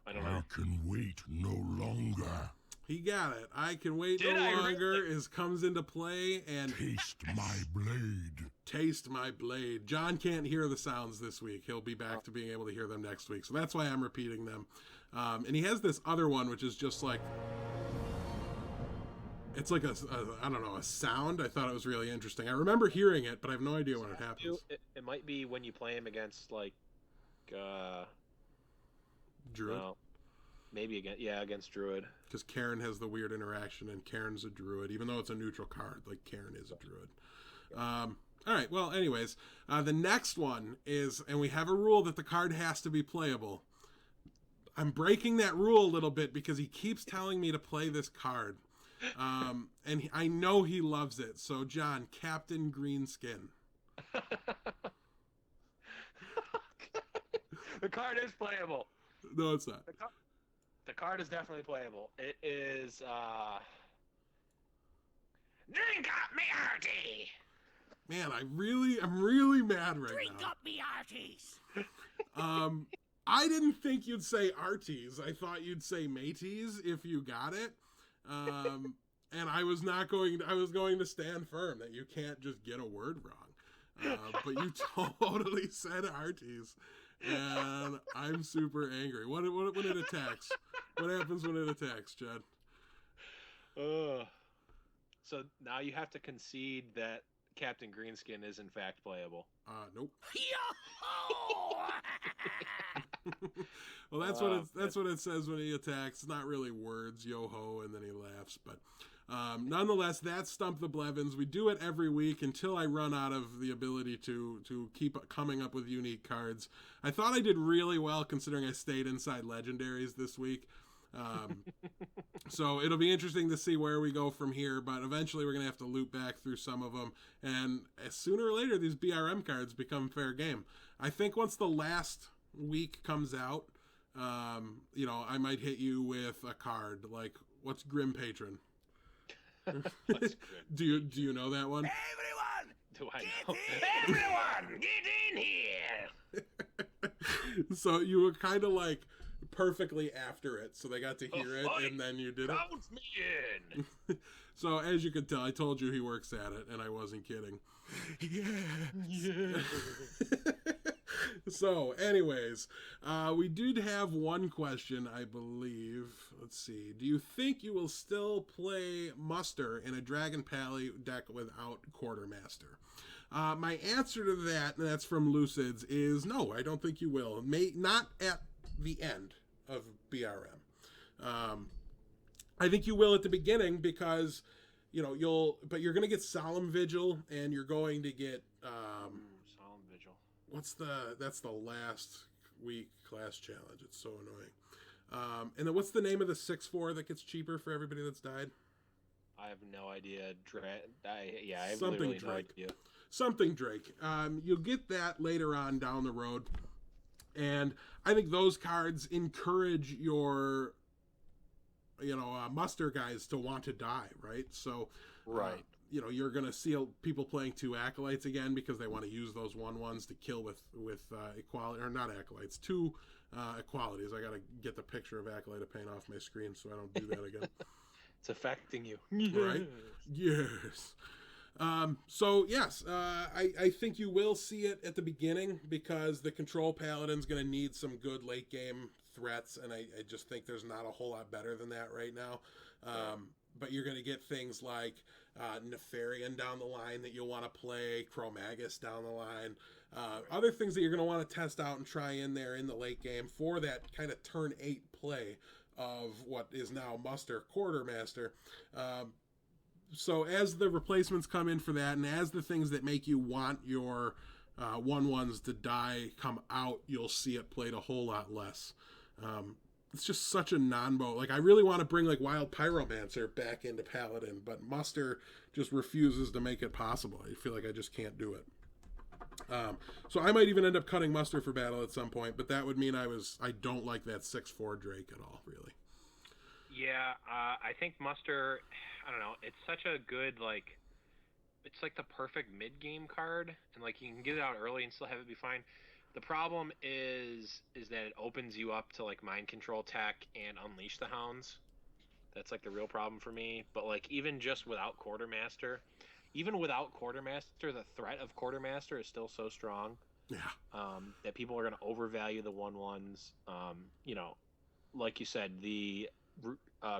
I don't know. I can wait no longer. He got it. I can wait no longer comes into play, and taste my blade. Taste my blade. John can't hear the sounds this week. He'll be back to being able to hear them next week. So that's why I'm repeating them. And he has this other one, which is just like, it's like a I don't know, a sound. I thought it was really interesting. I remember hearing it, but I have no idea when it happens. It might be when you play him against like Druid. No, maybe against Druid. Because Karen has the weird interaction, and Karen's a Druid, even though it's a neutral card. Like, Karen is a Druid. All right. Well, anyways, the next one is, and we have a rule that the card has to be playable. I'm breaking that rule a little bit because he keeps telling me to play this card. And I know he loves it. So, John, Captain Greenskin. The card is playable. No, it's not. The card is definitely playable. It is, Drink up me hearty! Man, I'm really mad right now. Drink up me hearties! I didn't think you'd say Arties. I thought you'd say Mateys if you got it. And I was going to stand firm that you can't just get a word wrong. But you totally said Arties. And I'm super angry. What when it attacks? What happens when it attacks, Chad? So now you have to concede that Captain Greenskin is in fact playable. Nope. Yo-ho! Well, that's what it says when he attacks. It's not really words, yo-ho, and then he laughs. But nonetheless, that's Stump the Blevins. We do it every week until I run out of the ability to keep coming up with unique cards. I thought I did really well considering I stayed inside legendaries this week. So it'll be interesting to see where we go from here, but eventually we're going to have to loop back through some of them. And sooner or later, these BRM cards become fair game. I think once the last week comes out, I might hit you with a card like, what's Grim Patron? Do you know that one? Everyone! Do I know? Everyone, get in here! So you were kind of like perfectly after it, so they got to hear it, and then you did it. Count me in! So as you can tell, I told you he works at it, and I wasn't kidding. Yeah. So, anyways, we did have one question, I believe. Let's see. Do you think you will still play Muster in a Dragon Pally deck without Quartermaster? My answer to that, and that's from Lucids, is no, I don't think you will. Not at the end of BRM. I think you will at the beginning because, you're going to get Solemn Vigil, and you're going to get... Solemn Vigil. That's the last week class challenge. It's so annoying. And then what's the name of the 6/4 that gets cheaper for everybody that's died? I have no idea. I have Something literally no Drake. idea. Something Drake. You'll get that later on down the road. And I think those cards encourage your, muster guys to want to die, right? So, Right. You're going to see people playing 2 Acolytes again because they want to use those 1/1s to kill with equality, or not Acolytes, 2 Equalities. I got to get the picture of Acolyte to paint off my screen so I don't do that again. It's affecting you. Right? Yes. So yes, I think you will see it at the beginning because the Control Paladin's going to need some good late game threats, and I just think there's not a whole lot better than that right now. but you're going to get things like Nefarian down the line that you'll want to play, Chromagus down the line, other things that you're going to want to test out and try in there in the late game for that kind of turn 8 play of what is now Muster Quartermaster. So as the replacements come in for that, and as the things that make you want your 1/1s to die come out, you'll see it played a whole lot less. It's just such a non-bow. Like, I really want to bring like Wild Pyromancer back into Paladin, but Muster just refuses to make it possible. I feel like I just can't do it. So I might even end up cutting Muster for battle at some point, but that would mean I don't like that 6/4 Drake at all, really. Yeah, I think Muster, I don't know, it's such a good, like, it's like the perfect mid-game card, and like you can get it out early and still have it be fine. The problem is that it opens you up to like Mind Control Tech and Unleash the Hounds. That's like the real problem for me. But like even just without Quartermaster, the threat of Quartermaster is still so strong. Yeah. That people are going to overvalue the 1/1s. You know, like you said, the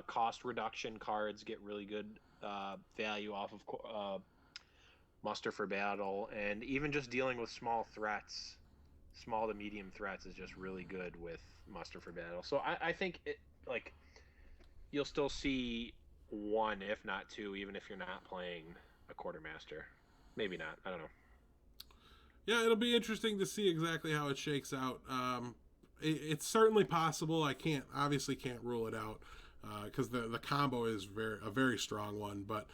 cost reduction cards get really good value off of Muster for battle, and even just dealing with small to medium threats is just really good with Muster for battle. So I think it, like, you'll still see one, if not two, even if you're not playing a Quartermaster. Maybe not. I don't know. Yeah, it'll be interesting to see exactly how it shakes out. It's certainly possible. I obviously can't rule it out because the combo is a very strong one, but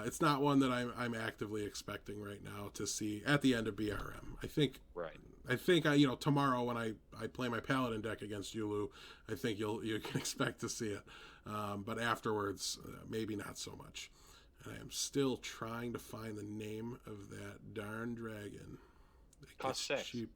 it's not one that I'm actively expecting right now to see at the end of BRM. I think tomorrow when I play my Paladin deck against Yulu, I think you can expect to see it. But afterwards, maybe not so much. And I am still trying to find the name of that darn dragon. Cost 6. Cheap.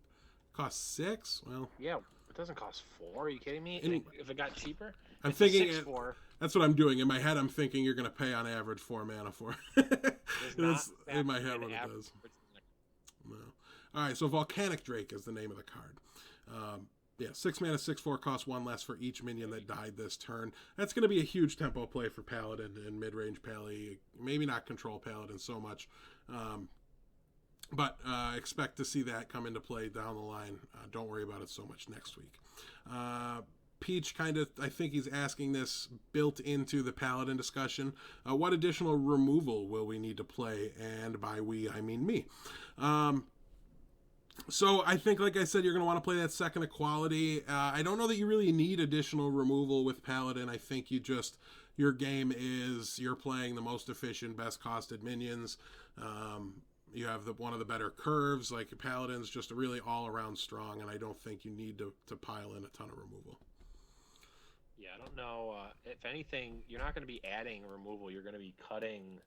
Cost 6? Well, yeah, it doesn't cost 4. Are you kidding me? If it got cheaper, I'm it's thinking 6/4. That's what I'm doing. In my head, I'm thinking you're going to pay on average 4 mana for it. That's in my head what it does. No. All right, so Volcanic Drake is the name of the card. 6 mana, 6/4, costs 1 less for each minion that died this turn. That's going to be a huge tempo play for Paladin and mid-range Pally. Maybe not control Paladin so much. But expect to see that come into play down the line. Don't worry about it so much next week. Peach I think he's asking this built into the Paladin discussion. What additional removal will we need to play? And by we, I mean me. So I think, like I said, you're going to want to play that second equality. I don't know that you really need additional removal with Paladin. I think your game is you're playing the most efficient, best costed minions. You have one of the better curves. Like Paladin's just really all around strong, and I don't think you need to pile in a ton of removal. Yeah, I don't know. If anything, you're not going to be adding removal. You're going to be cutting.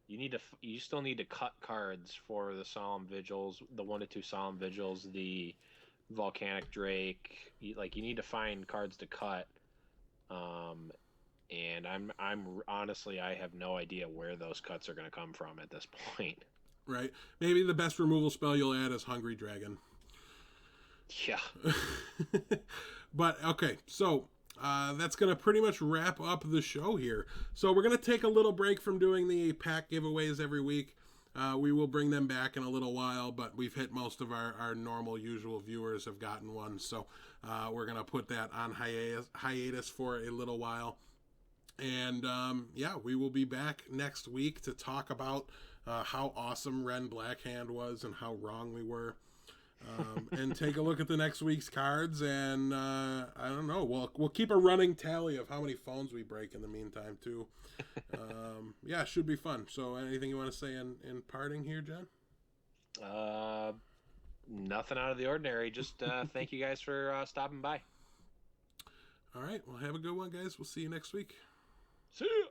You still need to cut cards for the Solemn Vigils, the 1-2 Solemn Vigils, the Volcanic Drake. You need to find cards to cut. And I'm honestly, I have no idea where those cuts are going to come from at this point. Right. Maybe the best removal spell you'll add is Hungry Dragon. Yeah. But okay, so that's going to pretty much wrap up the show here. So we're going to take a little break from doing the pack giveaways every week. We will bring them back in a little while, but we've hit most of our normal, usual viewers have gotten one. So we're going to put that on hiatus for a little while. And we will be back next week to talk about how awesome Ren Blackhand was and how wrong we were. And take a look at the next week's cards, and I don't know. We'll keep a running tally of how many phones we break in the meantime too. It should be fun. So, anything you want to say in parting here, Jen? Nothing out of the ordinary. Just thank you guys for stopping by. All right. Well, have a good one, guys. We'll see you next week. See ya.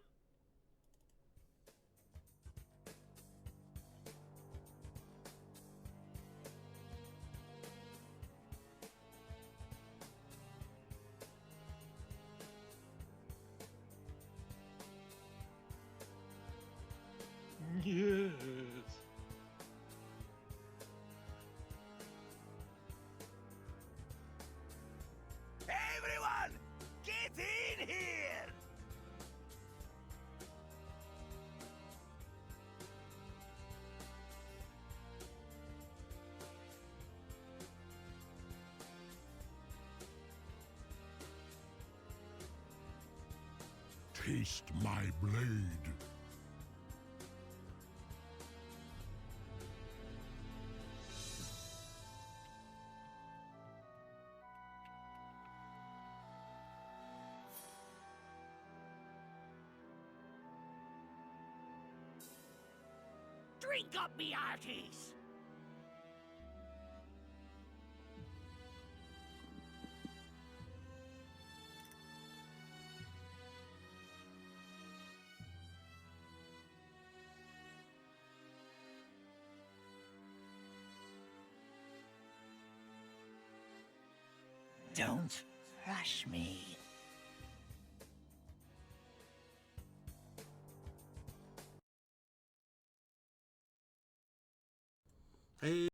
Yes. Everyone, get in here! Taste my blade. Drink up, me hearties. Don't rush me. Hey.